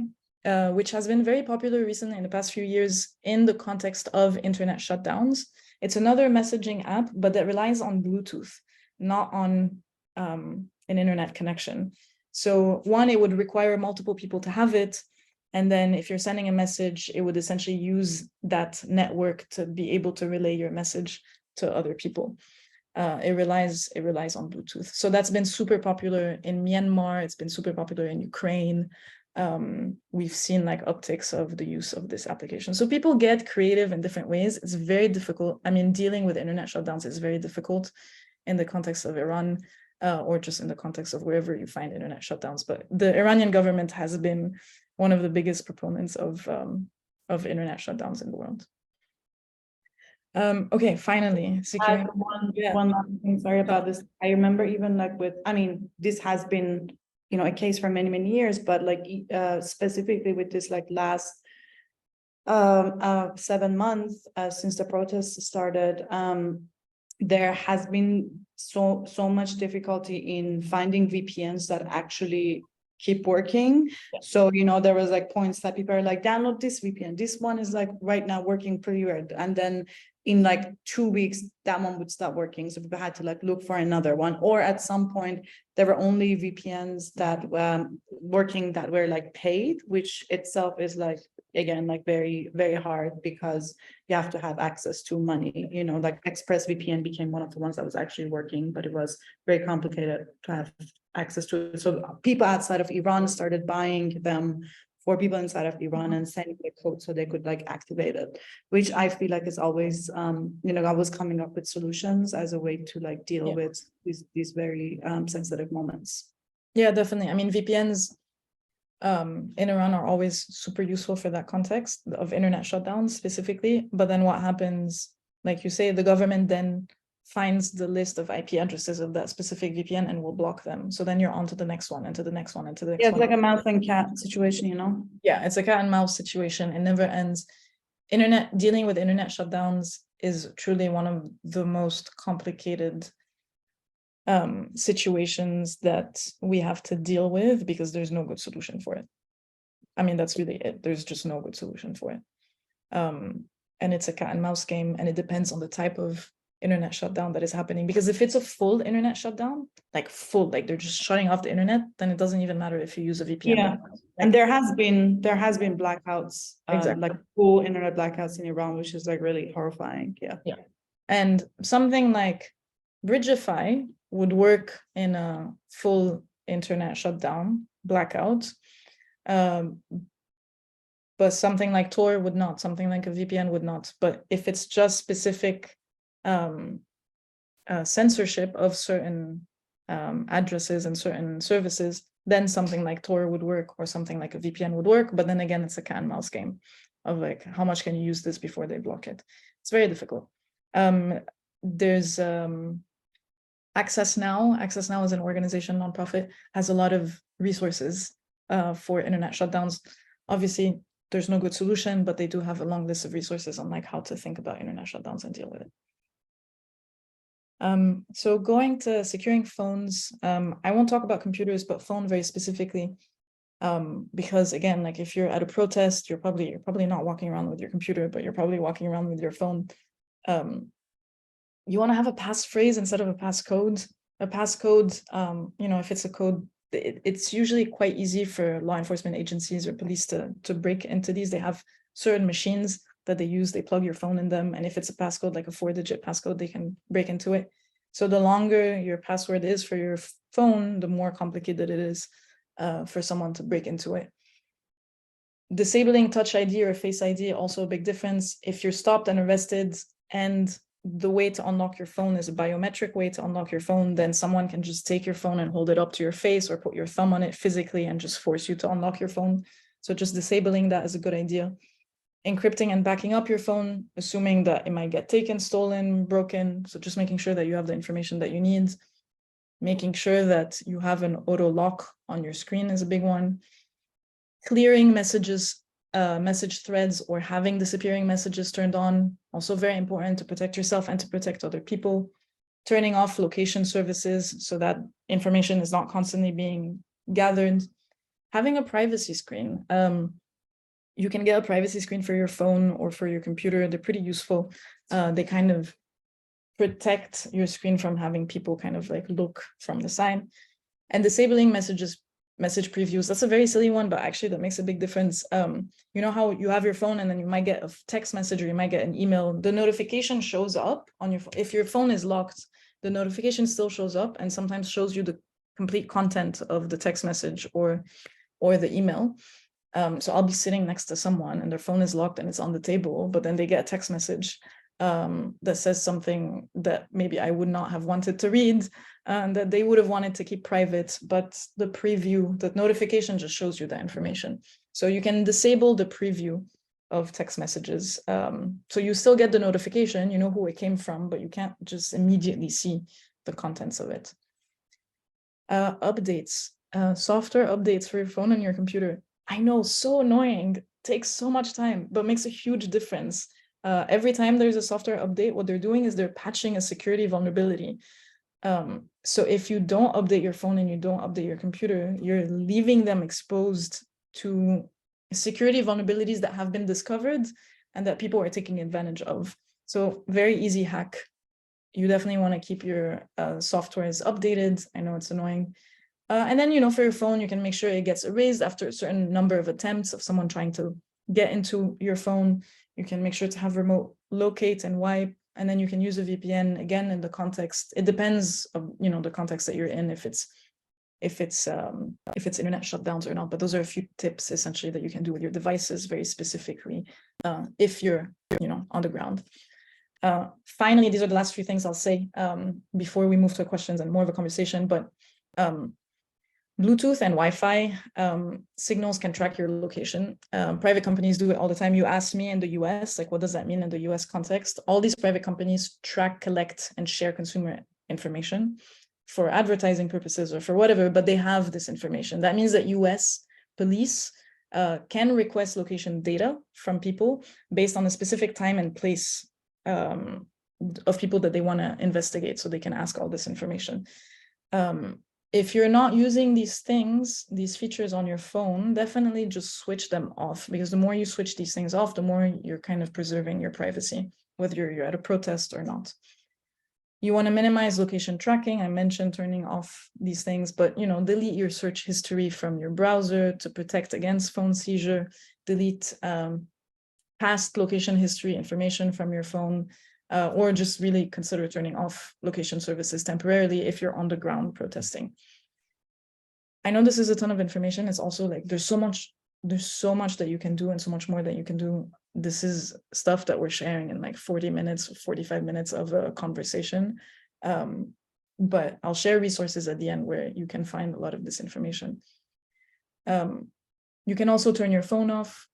which has been very popular recently in the past few years in the context of internet shutdowns. It's another messaging app, but that relies on Bluetooth, not on an internet connection. So one, it would require multiple people to have it. And then if you're sending a message, it would essentially use that network to be able to relay your message to other people. It relies on Bluetooth. So that's been super popular in Myanmar. It's been super popular in Ukraine. We've seen like upticks of the use of this application. So people get creative in different ways. It's very difficult. I mean, dealing with internet shutdowns is very difficult in the context of Iran, or just in the context of wherever you find internet shutdowns. But the Iranian government has been one of the biggest proponents of internet shutdowns in the world. Okay, finally, security. One last thing, sorry about this. I remember even like this has been, a case for many, many years, but like specifically with this like last 7 months since the protests started, there has been so much difficulty in finding VPNs that actually keep working. Yeah. So, there was like points that people are like, download this VPN. This one is like right now working pretty weird. And then in like 2 weeks, that one would stop working. So people had to like look for another one. Or at some point, there were only VPNs that working that were like paid, which itself is like, again, like very, very hard because you have to have access to money. Like ExpressVPN became one of the ones that was actually working, but it was very complicated to have access to it. So people outside of Iran started buying them for people inside of Iran and sending the code so they could like activate it, which I feel like is always, I was coming up with solutions as a way to like deal with these very sensitive moments. Yeah, definitely. I mean, VPNs in Iran are always super useful for that context of internet shutdowns specifically. But then what happens, like you say, the government then finds the list of IP addresses of that specific VPN and will block them. So then you're on to the next one and to the next one and to the next one. Yeah, it's like a mouse and cat situation, Yeah, it's a cat and mouse situation. It never ends. Dealing with internet shutdowns is truly one of the most complicated situations that we have to deal with because there's no good solution for it. I mean, that's really it. There's just no good solution for it. And it's a cat and mouse game, and it depends on the type of internet shutdown that is happening. Because if it's a full internet shutdown, like full, like they're just shutting off the internet, then it doesn't even matter if you use a VPN. Yeah. And there has been blackouts, Exactly. like full internet blackouts in Iran, which is like really horrifying. Yeah. Yeah. And something like Bridgify would work in a full internet shutdown blackout. But something like Tor would not, something like a VPN would not. But if it's just specific censorship of certain addresses and certain services, then something like Tor would work, or something like a VPN would work. But then again, it's a cat and mouse game of like, how much can you use this before they block it? It's very difficult. There's Access Now. Access Now is an organization, nonprofit, has a lot of resources for internet shutdowns. Obviously, there's no good solution, but they do have a long list of resources on like how to think about internet shutdowns and deal with it. So going to securing phones, I won't talk about computers, but phone very specifically, because again, like if you're at a protest, you're probably not walking around with your computer, but you're probably walking around with your phone. You want to have a passphrase instead of a passcode. A passcode, if it's a code, it's usually quite easy for law enforcement agencies or police to break into these. They have certain machines that they use, they plug your phone in them. And if it's a passcode, like a 4-digit passcode, they can break into it. So the longer your password is for your phone, the more complicated it is for someone to break into it. Disabling Touch ID or Face ID, also a big difference. If you're stopped and arrested and the way to unlock your phone is a biometric way to unlock your phone, then someone can just take your phone and hold it up to your face or put your thumb on it physically and just force you to unlock your phone. So just disabling that is a good idea. Encrypting and backing up your phone, assuming that it might get taken, stolen, broken. So just making sure that you have the information that you need. Making sure that you have an auto lock on your screen is a big one. Clearing messages, message threads, or having disappearing messages turned on, also very important to protect yourself and to protect other people. Turning off location services so that information is not constantly being gathered. Having a privacy screen. You can get a privacy screen for your phone or for your computer. They're pretty useful. They kind of protect your screen from having people kind of like look from the side. And disabling message previews. That's a very silly one, but actually that makes a big difference. You know how you have your phone and then you might get a text message or you might get an email. The notification shows up on your phone. If your phone is locked, the notification still shows up and sometimes shows you the complete content of the text message or the email. So I'll be sitting next to someone and their phone is locked and it's on the table, but then they get a text message that says something that maybe I would not have wanted to read and that they would have wanted to keep private, but the preview, the notification just shows you the information. So you can disable the preview of text messages. So you still get the notification, you know who it came from, but you can't just immediately see the contents of it. Updates, software updates for your phone and your computer. I know, so annoying, takes so much time, but makes a huge difference. Every time there's a software update, what they're doing is they're patching a security vulnerability. So if you don't update your phone and you don't update your computer, you're leaving them exposed to security vulnerabilities that have been discovered and that people are taking advantage of. So very easy hack. You definitely want to keep your softwares updated. I know it's annoying. And then, for your phone, you can make sure it gets erased after a certain number of attempts of someone trying to get into your phone. You can make sure to have remote locate and wipe, and then you can use a VPN again in the context. It depends of, the context that you're in, if it's internet shutdowns or not. But those are a few tips essentially that you can do with your devices very specifically if you're, on the ground. Finally, these are the last few things I'll say before we move to questions and more of a conversation, but Bluetooth and Wi-Fi signals can track your location. Private companies do it all the time. You asked me in the US, like, what does that mean in the US context? All these private companies track, collect, and share consumer information for advertising purposes or for whatever, but they have this information. That means that US police can request location data from people based on a specific time and place of people that they want to investigate, so they can ask all this information. If you're not using these things, these features on your phone, definitely just switch them off, because the more you switch these things off, the more you're kind of preserving your privacy, whether you're at a protest or not. You want to minimize location tracking. I mentioned turning off these things, but delete your search history from your browser to protect against phone seizure. Delete past location history information from your phone, or just really consider turning off location services temporarily if you're on the ground protesting. I know this is a ton of information. It's also like there's so much that you can do and so much more that you can do. This is stuff that we're sharing in like 40 minutes, 45 minutes of a conversation. But I'll share resources at the end where you can find a lot of this information. You can also turn your phone off.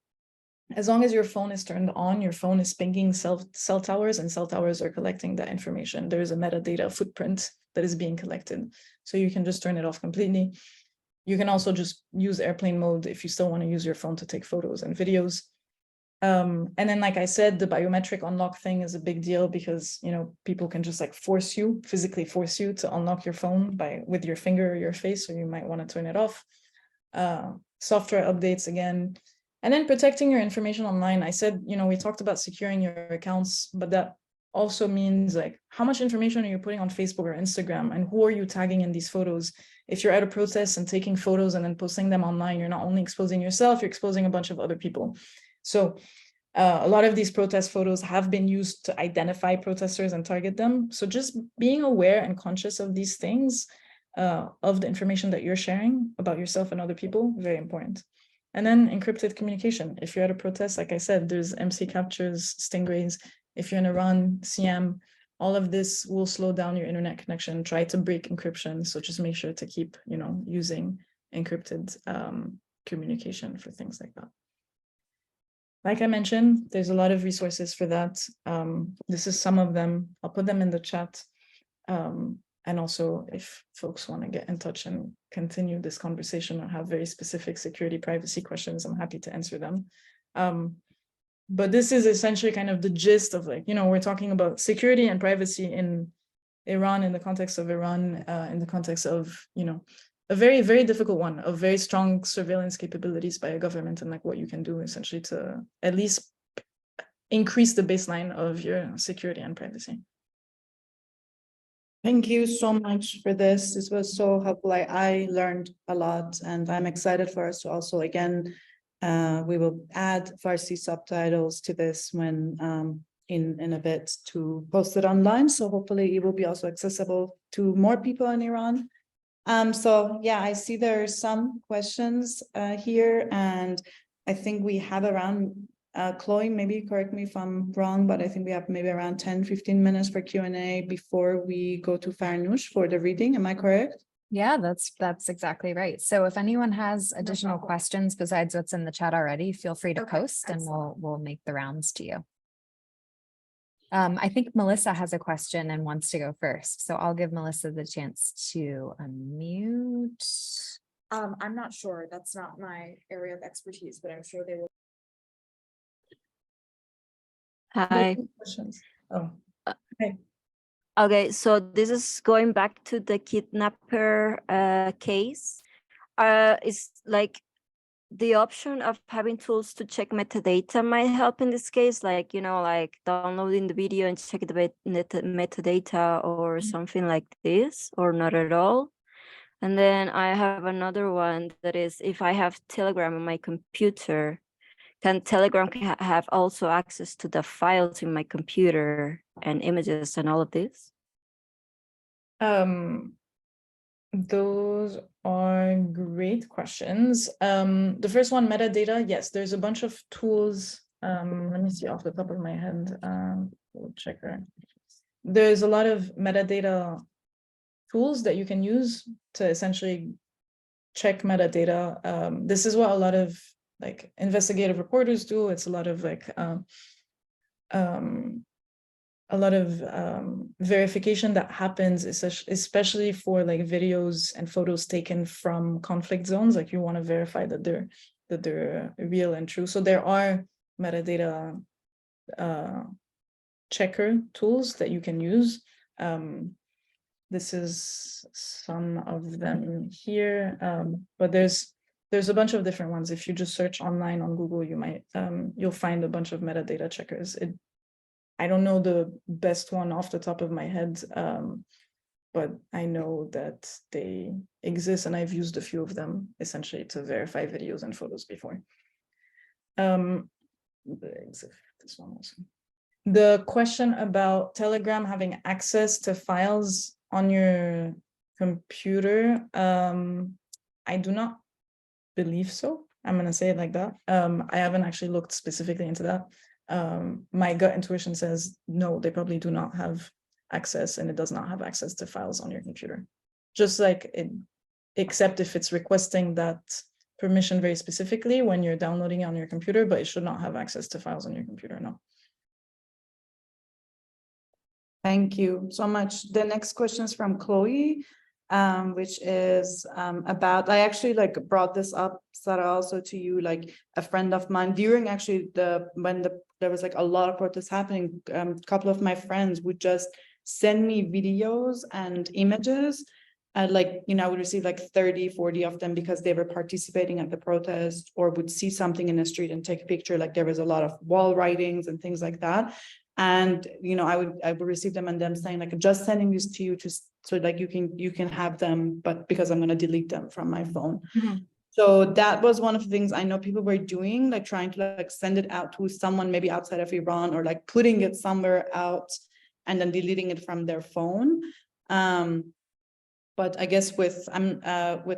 As long as your phone is turned on, your phone is pinging cell towers, and cell towers are collecting that information. There is a metadata footprint that is being collected. So you can just turn it off completely. You can also just use airplane mode if you still want to use your phone to take photos and videos. And then, like I said, the biometric unlock thing is a big deal because, people can just like physically force you to unlock your phone with your finger or your face, so you might want to turn it off. Software updates again. And then protecting your information online. I said, we talked about securing your accounts, but that also means like how much information are you putting on Facebook or Instagram, and who are you tagging in these photos? If you're at a protest and taking photos and then posting them online, you're not only exposing yourself, you're exposing a bunch of other people. So a lot of these protest photos have been used to identify protesters and target them. So just being aware and conscious of these things, of the information that you're sharing about yourself and other people, very important. And then encrypted communication. If you're at a protest, like I said, there's MC captures, stingrays. If you're in Iran, CM, all of this will slow down your internet connection. Try to break encryption. So just make sure to keep, using encrypted communication for things like that. Like I mentioned, there's a lot of resources for that. This is some of them. I'll put them in the chat. And also, if folks want to get in touch and continue this conversation or have very specific security privacy questions, I'm happy to answer them. But this is essentially kind of the gist of like, we're talking about security and privacy in Iran, in the context of Iran, in the context of, a very, very difficult one, of very strong surveillance capabilities by a government, and like what you can do essentially to at least increase the baseline of your security and privacy. Thank you so much for this. This was so helpful. I learned a lot, and I'm excited for us to also, again, we will add Farsi subtitles to this when in a bit to post it online. So hopefully it will be also accessible to more people in Iran. So yeah, I see there are some questions here, and I think we have around Chloe, maybe correct me if I'm wrong, but I think we have maybe around 10-15 minutes for Q&A before we go to Farnoosh for the reading. Am I correct? Yeah, that's exactly right. So if anyone has additional questions besides what's in the chat already, feel free to post and we'll make the rounds to you. I think Melissa has a question and wants to go first. So I'll give Melissa the chance to unmute. I'm not sure. That's not my area of expertise, but I'm sure they will. Hi. Questions. Oh, okay. Okay, so this is going back to the kidnapper case. It's like the option of having tools to check metadata might help in this case, like, like downloading the video and check the metadata or something like this, or not at all. And then I have another one that is, if I have Telegram on my computer, can Telegram have also access to the files in my computer and images and all of this? Those are great questions. The first one, metadata. Yes, there's a bunch of tools. Let me see off the top of my head. Checker. There's a lot of metadata tools that you can use to essentially check metadata. This is what a lot of like investigative reporters do. It's a lot of like verification that happens, especially for like videos and photos taken from conflict zones. Like you want to verify that they're real and true. So there are metadata checker tools that you can use. This is some of them here, but there's a bunch of different ones. If you just search online on Google, you might you'll find a bunch of metadata checkers. I don't know the best one off the top of my head, but I know that they exist, and I've used a few of them essentially to verify videos and photos before. This one also. The question about Telegram having access to files on your computer, I do not believe so. I'm going to say it like that. I haven't actually looked specifically into that. My gut intuition says no, they probably do not have access, and it does not have access to files on your computer. Just like it, except if it's requesting that permission very specifically when you're downloading it on your computer, but it should not have access to files on your computer, no. Thank you so much. The next question is from Chloe, which is about, I actually like brought this up, Sarah, also to you, like a friend of mine during actually there was like a lot of protests happening. A couple of my friends would just send me videos and images. Like, you know, I would receive like 30, 40 of them because they were participating at the protest, or would see something in the street and take a picture. Like there was a lot of wall writings and things like that. And, you know, I would receive them and them saying like, just sending this to you just so like you can have them, but because I'm going to delete them from my phone. Mm-hmm. So that was one of the things I know people were doing, like trying to like send it out to someone maybe outside of Iran, or like putting it somewhere out and then deleting it from their phone. But I guess with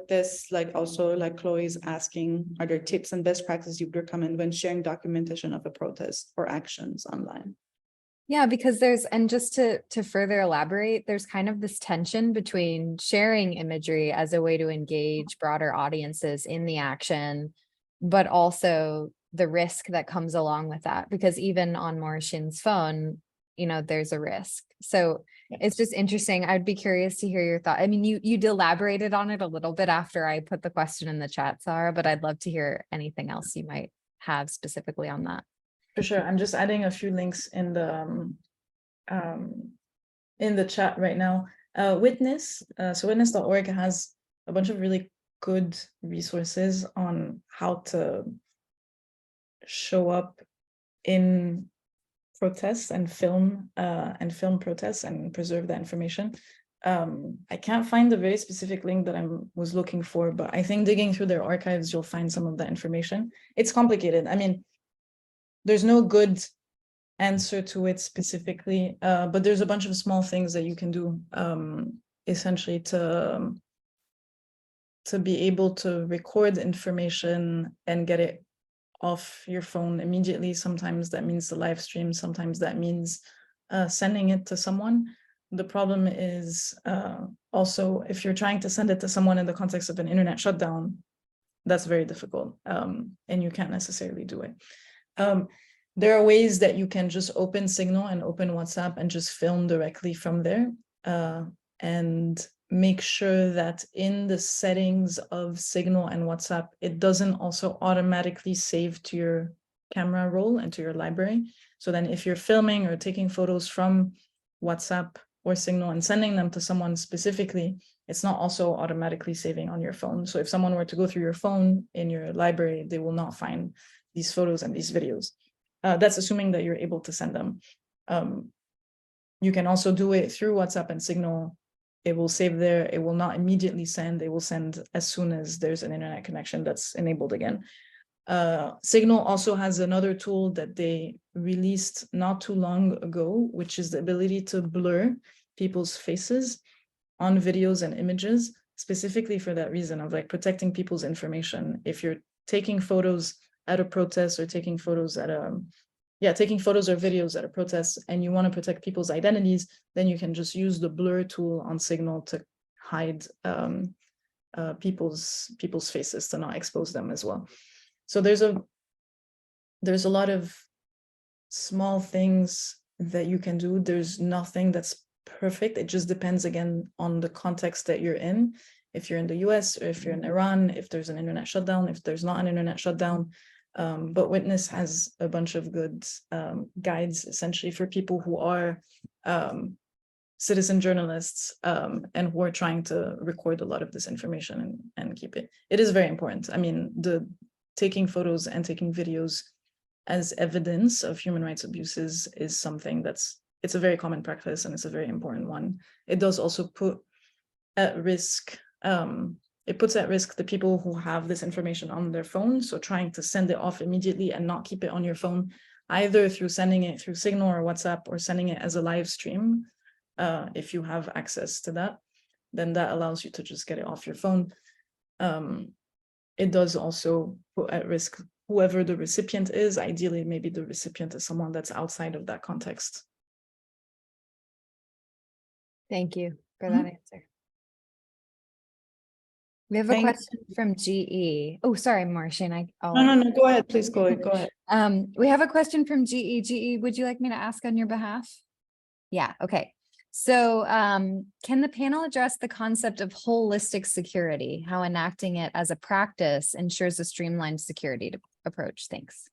this, like also like Chloe's asking, are there tips and best practices you would recommend when sharing documentation of a protest or actions online? Yeah, because and just to further elaborate, there's kind of this tension between sharing imagery as a way to engage broader audiences in the action, but also the risk that comes along with that, because even on Morehshin's phone, you know, there's a risk. So it's just interesting. I'd be curious to hear your thought. I mean, you elaborated on it a little bit after I put the question in the chat, Sarah, but I'd love to hear anything else you might have specifically on that. For sure. I'm just adding a few links in the chat right now. Witness, so witness.org has a bunch of really good resources on how to show up in protests and film protests and preserve that information. I can't find the very specific link that I was looking for, but I think digging through their archives, you'll find some of that information. It's complicated. I mean, there's no good answer to it specifically, but there's a bunch of small things that you can do essentially to be able to record information and get it off your phone immediately. Sometimes that means the live stream, sometimes that means sending it to someone. The problem is also if you're trying to send it to someone in the context of an internet shutdown, that's very difficult, and you can't necessarily do it. There are ways that you can just open Signal and open WhatsApp and just film directly from there, and make sure that in the settings of Signal and WhatsApp, it doesn't also automatically save to your camera roll and to your library. So then if you're filming or taking photos from WhatsApp or Signal and sending them to someone specifically, it's not also automatically saving on your phone. So if someone were to go through your phone in your library, they will not find these photos and these videos. That's assuming that you're able to send them. You can also do it through WhatsApp and Signal. It will save there. It will not immediately send. It will send as soon as there's an internet connection that's enabled again. Signal also has another tool that they released not too long ago, which is the ability to blur people's faces on videos and images, specifically for that reason of like protecting people's information. If you're taking photos at a protest or taking photos at taking photos or videos at a protest and you want to protect people's identities, then you can just use the blur tool on Signal to hide people's faces, to not expose them as well. So there's a lot of small things that you can do. There's nothing that's perfect. It just depends again on the context that you're in. If you're in the US or if you're in Iran, if there's an internet shutdown, if there's not an internet shutdown. But Witness has a bunch of good guides essentially for people who are citizen journalists and who are trying to record a lot of this information and keep it. It is very important. I mean, the taking photos and taking videos as evidence of human rights abuses is something it's a very common practice, and it's a very important one. It does also put at risk, it puts at risk the people who have this information on their phone. So trying to send it off immediately and not keep it on your phone, either through sending it through Signal or WhatsApp, or sending it as a live stream. If you have access to that, then that allows you to just get it off your phone. It does also put at risk whoever the recipient is. Ideally, maybe the recipient is someone that's outside of that context. Thank you for Mhm. that answer. We have a Thank- question from GE. Oh, sorry, Morehshin. No, go ahead, please go ahead. We have a question from GE. GE, would you like me to ask on your behalf? Yeah, okay. So can the panel address the concept of holistic security, how enacting it as a practice ensures a streamlined security approach? Thanks.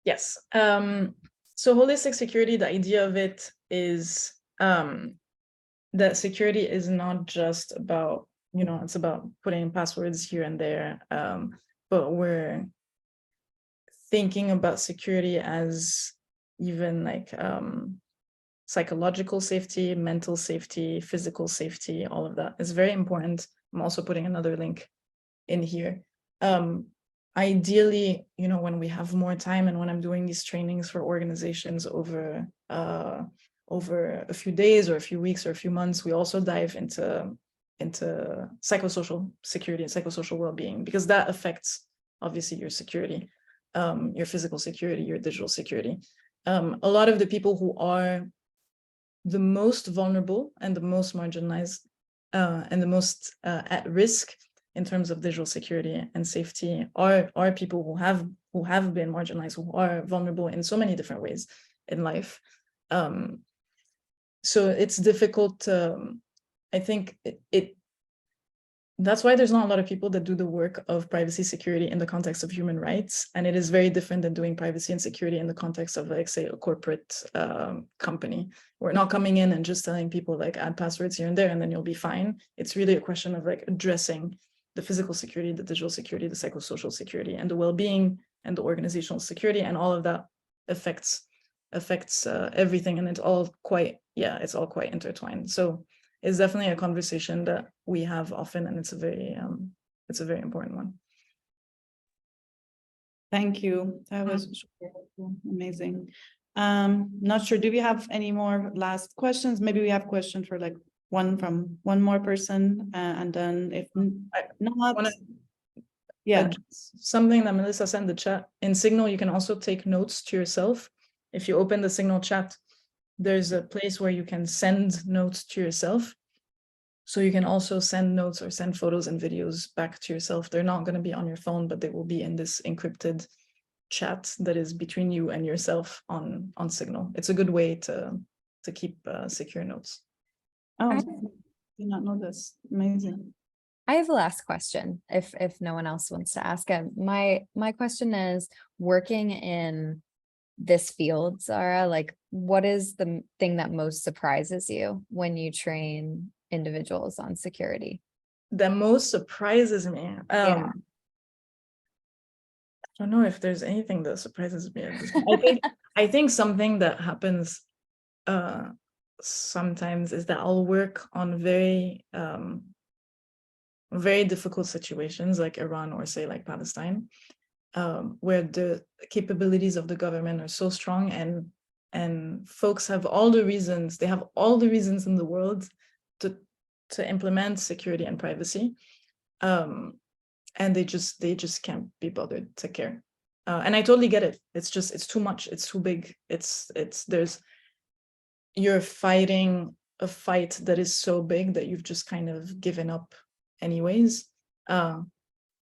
Yes. So holistic security, the idea of it is that security is not just about, it's about putting passwords here and there, but we're thinking about security as even like psychological safety, mental safety, physical safety, all of that is very important. I'm also putting another link in here. Ideally, when we have more time and when I'm doing these trainings for organizations over a few days or a few weeks or a few months, we also dive into psychosocial security and psychosocial well-being, because that affects obviously your security, your physical security, your digital security. A lot of the people who are the most vulnerable and the most marginalized and the most at risk in terms of digital security and safety are people who have been marginalized, who are vulnerable in so many different ways in life. So it's difficult. I think that's why there's not a lot of people that do the work of privacy security in the context of human rights. And it is very different than doing privacy and security in the context of, like, say, a corporate company. We're not coming in and just telling people, like, add passwords here and there, and then you'll be fine. It's really a question of, like, addressing the physical security, the digital security, the psychosocial security, and the well-being and the organizational security, and all of that affects everything. And it's all quite intertwined. So it's definitely a conversation that we have often, and it's a very important one. Thank you. That was amazing. Not sure. Do we have any more last questions? Maybe we have questions for like one more person, and then if not, yeah. Something that Melissa sent in the chat. In Signal, you can also take notes to yourself. If you open the Signal chat, there's a place where you can send notes to yourself. So you can also send notes or send photos and videos back to yourself. They're not going to be on your phone, but they will be in this encrypted chat that is between you and yourself on Signal. It's a good way to keep secure notes. Oh, I did not know this. Amazing. I have a last question, if no one else wants to ask it. My question is, working in this field, Sarah, like, what is the thing that most surprises you when you train individuals on security? That most surprises me. Yeah. I don't know if there's anything that surprises me. I think something that happens sometimes is that I'll work on very difficult situations like Iran, or say like Palestine, where the capabilities of the government are so strong, and folks have all the reasons. They have all the reasons in the world to implement security and privacy, and they just can't be bothered to care. And I totally get it. It's too much. It's too big. You're fighting a fight that is so big that you've just kind of given up anyways. But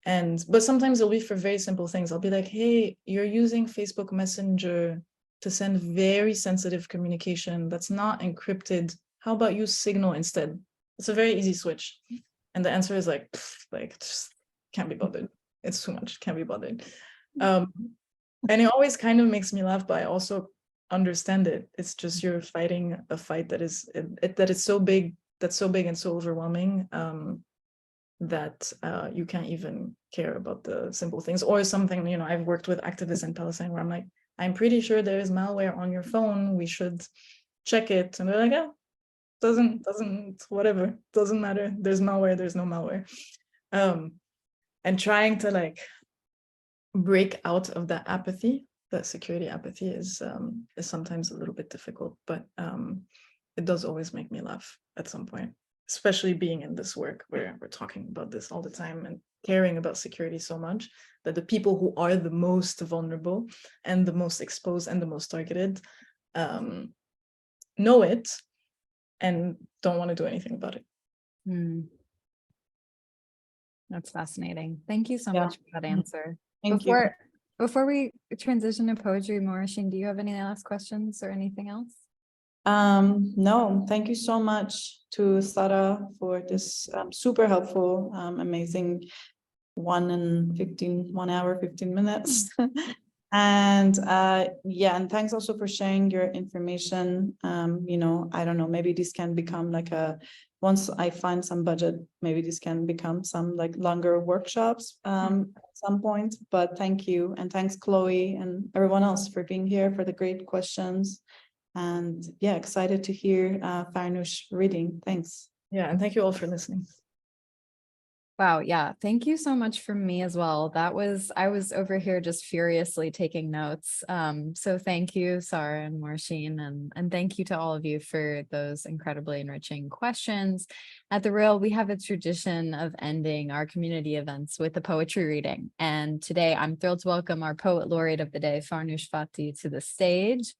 sometimes it'll be for very simple things. I'll be like, hey, you're using Facebook Messenger to send very sensitive communication that's not encrypted. How about use Signal instead? It's a very easy switch. And the answer is like just can't be bothered. It's too much, can't be bothered. And it always kind of makes me laugh, but I also understand it. It's just you're fighting a fight that is so big and so overwhelming, that you can't even care about the simple things. Or something, you know, I've worked with activists in Palestine where I'm like, I'm pretty sure there is malware on your phone, we should check it. And they're like, oh, doesn't whatever, doesn't matter, there's malware, there's no malware. And trying to like break out of that apathy, that security apathy is sometimes a little bit difficult, but it does always make me laugh at some point, especially being in this work where we're talking about this all the time and caring about security so much that the people who are the most vulnerable and the most exposed and the most targeted know it and don't want to do anything about it. That's fascinating. Thank you so Yeah. much for that answer. Thank you. Before we transition to poetry, Morehshin, do you have any last questions or anything else? No, thank you so much to Sarah for this super helpful, amazing 1 hour, 15 minutes. And yeah, and thanks also for sharing your information. You know, I don't know, maybe this can become like once I find some budget, maybe this can become some like longer workshops at some point, but thank you. And thanks Chloe and everyone else for being here, for the great questions. And yeah, excited to hear Farnoosh reading. Thanks. Yeah, and thank you all for listening. Wow, yeah, thank you so much from me as well. I was over here just furiously taking notes. So thank you, Sarah and Morehshin, and thank you to all of you for those incredibly enriching questions. At The Rail, we have a tradition of ending our community events with a poetry reading. And today I'm thrilled to welcome our poet laureate of the day, Farnoosh Fathi, to the stage.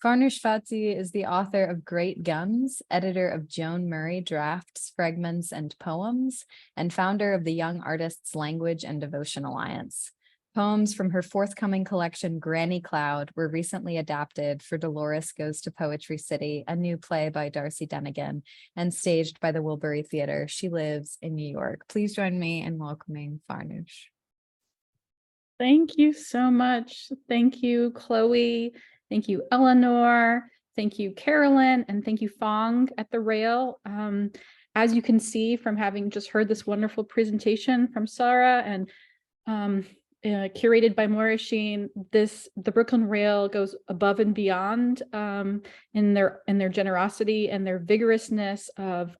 Farnoosh Fathi is the author of Great Guns, editor of Joan Murray Drafts, Fragments, and Poems, and founder of the Young Artists Language and Devotion Alliance. Poems from her forthcoming collection, Granny Cloud, were recently adapted for Dolores Goes to Poetry City, a new play by Darcy Denigan, and staged by the Wilbury Theater. She lives in New York. Please join me in welcoming Farnoosh. Thank you so much. Thank you, Chloe. Thank you, Eleanor. Thank you, Carolyn. And thank you, Fong at The Rail. As you can see from having just heard this wonderful presentation from Sarah and curated by Morehshin, the Brooklyn Rail goes above and beyond in their generosity and their vigorousness of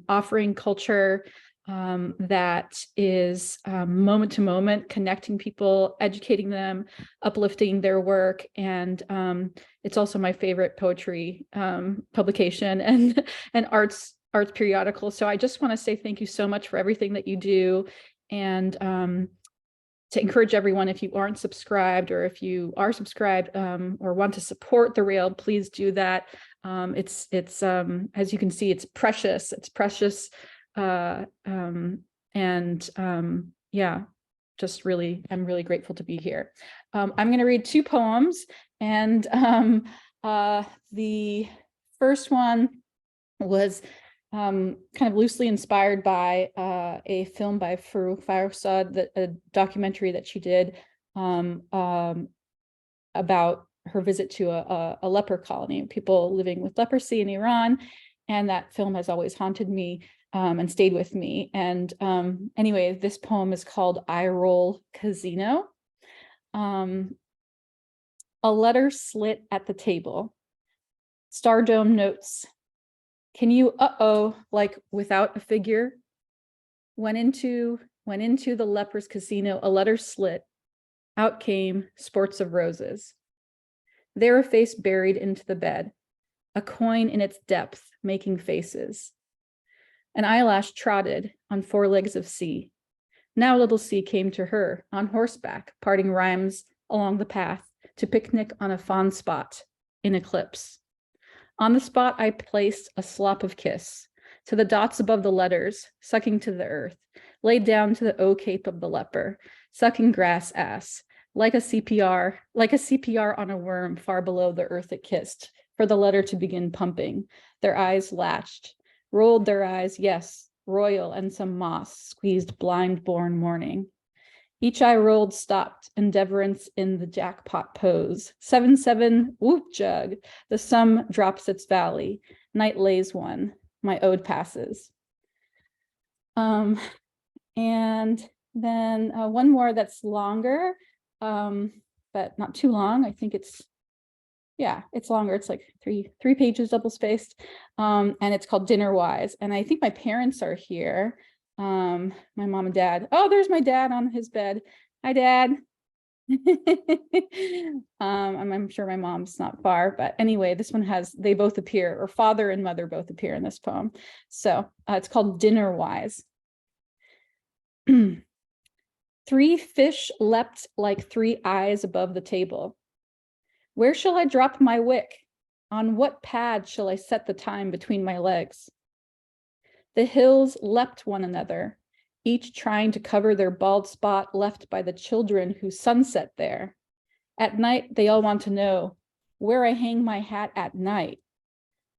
offering culture that is moment to moment, connecting people, educating them, uplifting their work. And it's also my favorite poetry publication and arts periodical. So I just want to say thank you so much for everything that you do. And to encourage everyone, if you aren't subscribed or if you are subscribed or want to support The Rail, please do that. It's as you can see, it's precious. It's precious. Yeah, just really, I'm really grateful to be here. I'm going to read two poems, and the first one was kind of loosely inspired by a film by Farooq Farrokhzad, a documentary that she did about her visit to a leper colony, people living with leprosy in Iran, and that film has always haunted me and stayed with me. And anyway, this poem is called I Roll Casino. A letter slit at the table. Stardome notes, can you like without a figure? Went into the leper's casino, a letter slit. Out came sports of roses. There a face buried into the bed, a coin in its depth making faces. An eyelash trotted on 4 legs of sea. Now little sea came to her on horseback, parting rhymes along the path to picnic on a fond spot in eclipse. On the spot I placed a slop of kiss to the dots above the letters, sucking to the earth, laid down to the O cape of the leper, sucking grass ass, like a CPR on a worm far below the earth it kissed, for the letter to begin pumping. Their eyes latched, rolled their eyes, yes, royal and some moss, squeezed blind-born morning. Each eye rolled, stopped, endeavorance in the jackpot pose. 7-7, whoop jug, the sum drops its valley. Night lays one, my ode passes. And then one more that's longer, but not too long. I think it's, yeah, it's longer. It's like three pages double spaced. And it's called Dinner Wise. And I think my parents are here. My mom and dad. Oh, there's my dad on his bed. Hi, Dad. I'm sure my mom's not far, but anyway, this one has, they both appear, or father and mother both appear in this poem. So it's called Dinner Wise. 3 fish leapt like 3 eyes above the table. Where shall I drop my wick? On what pad shall I set the time between my legs? The hills leapt one another, each trying to cover their bald spot left by the children who sunset there. At night, they all want to know where I hang my hat at night.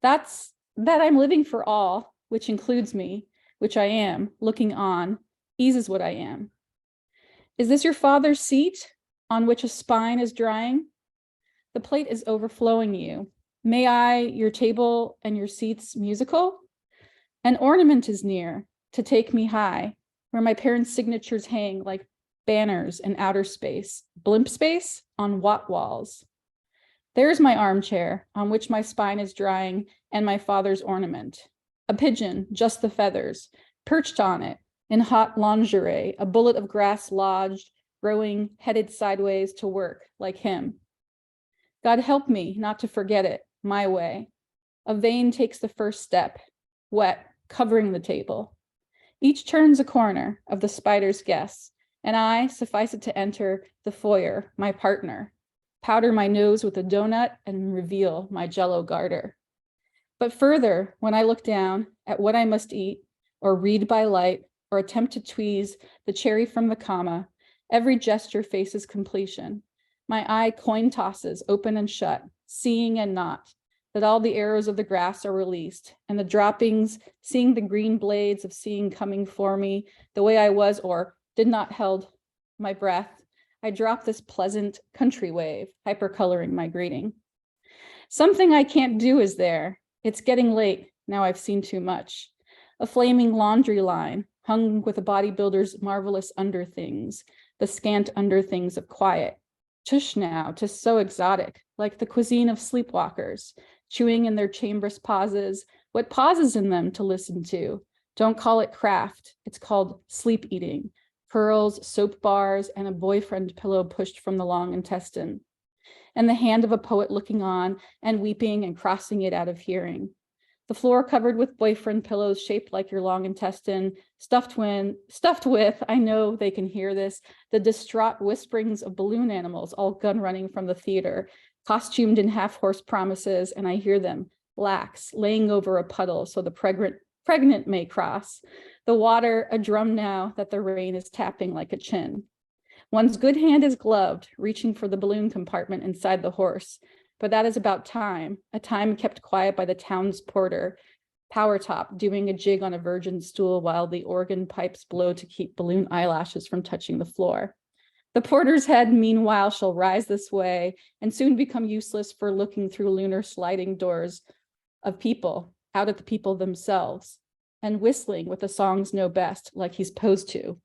That's that I'm living for all, which includes me, which I am, looking on, eases what I am. Is this your father's seat on which a spine is drying? The plate is overflowing you. May I, your table and your seats musical? An ornament is near to take me high, where my parents' signatures hang like banners in outer space, blimp space on Watt walls. There's my armchair on which my spine is drying and my father's ornament. A pigeon, just the feathers, perched on it in hot lingerie, a bullet of grass lodged, growing, headed sideways to work like him. God help me not to forget it, my way. A vein takes the first step, wet, covering the table. Each turns a corner of the spider's guess, and I, suffice it to enter the foyer, my partner, powder my nose with a donut and reveal my Jell-O garter. But further, when I look down at what I must eat, or read by light, or attempt to tweeze the cherry from the comma, every gesture faces completion. My eye coin tosses open and shut, seeing and not, that all the arrows of the grass are released, and the droppings, seeing the green blades of seeing coming for me, the way I was or did not held my breath, I drop this pleasant country wave, hypercoloring my greeting. Something I can't do is there. It's getting late, now I've seen too much. A flaming laundry line, hung with a bodybuilder's marvelous underthings, the scant underthings of quiet. Tush now, 'tis so exotic, like the cuisine of sleepwalkers, chewing in their chambrous pauses, what pauses in them to listen to? Don't call it craft, it's called sleep eating, pearls, soap bars, and a boyfriend pillow pushed from the long intestine. And the hand of a poet looking on and weeping and crossing it out of hearing. The floor covered with boyfriend pillows shaped like your long intestine, stuffed with, I know they can hear this, the distraught whisperings of balloon animals, all gun running from the theater, costumed in half-horse promises, and I hear them, lax, laying over a puddle so the pregnant may cross. The water, a drum now that the rain is tapping like a chin. One's good hand is gloved, reaching for the balloon compartment inside the horse, but that is about time, a time kept quiet by the town's porter, power top, doing a jig on a virgin stool while the organ pipes blow to keep balloon eyelashes from touching the floor. The porter's head, meanwhile, shall rise this way and soon become useless for looking through lunar sliding doors of people, out at the people themselves, and whistling what the songs know best, like he's posed to.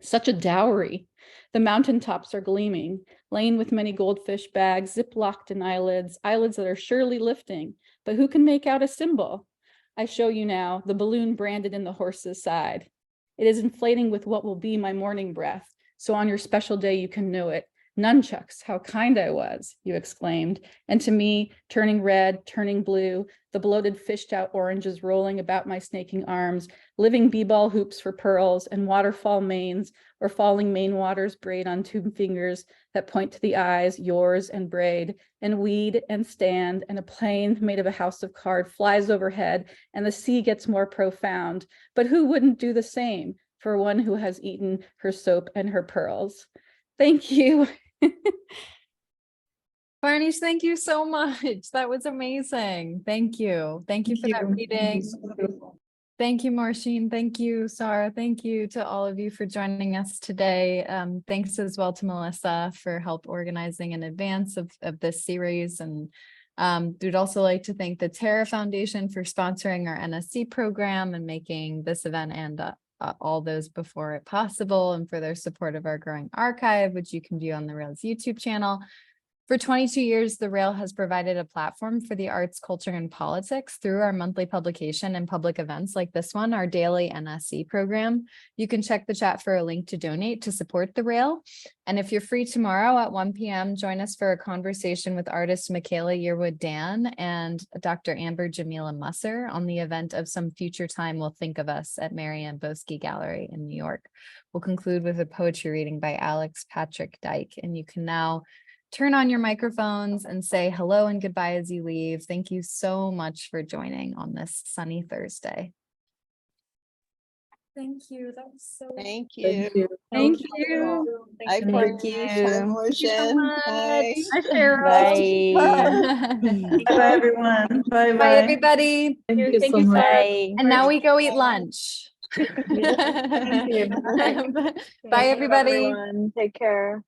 Such a dowry. The mountaintops are gleaming, laden with many goldfish bags, zip-locked in eyelids that are surely lifting, but who can make out a symbol? I show you now, the balloon branded in the horse's side. It is inflating with what will be my morning breath, so on your special day you can know it. Nunchucks, how kind I was, you exclaimed, and to me, turning red, turning blue, the bloated fished out oranges rolling about my snaking arms, living b-ball hoops for pearls, and waterfall manes, or falling main waters braid on 2 fingers that point to the eyes, yours and braid, and weed and stand, and a plane made of a house of card flies overhead, and the sea gets more profound. But who wouldn't do the same for one who has eaten her soap and her pearls? Thank you. Farnoosh, thank you so much. That was amazing. Thank you. Thank you for that reading. Thank you, Morehshin. Thank you, Sarah. Thank you to all of you for joining us today. Thanks as well to Melissa for help organizing in advance of this series. And we'd also like to thank the Terra Foundation for sponsoring our NSE program and making this event and all those before it possible and for their support of our growing archive, which you can view on the Rail's YouTube channel. For 22 years, the Rail has provided a platform for the arts, culture, and politics through our monthly publication and public events like this one, our daily NSE program. You can check the chat for a link to donate to support the Rail. And if you're free tomorrow at 1 p.m., join us for a conversation with artist Michaela Yearwood Dan and Dr. Amber Jamila Musser on the event of Some Future Time Will Think of Us at Marianne Boesky Gallery in New York. We'll conclude with a poetry reading by Alex Patrick Dyke, and you can now turn on your microphones and say hello and goodbye as you leave. Thank you so much for joining on this sunny Thursday. Thank you. That was so. Thank you. Thank you. Hi, Thank Farnoosh. you. Hi, Morehshin. Bye. Hi, Cheryl. Bye. Bye, everyone. Bye, Bye, everybody. Thank you Thank so you, much. Sarah. Bye. And now we go eat lunch. Thank you. Bye, everybody. Take care.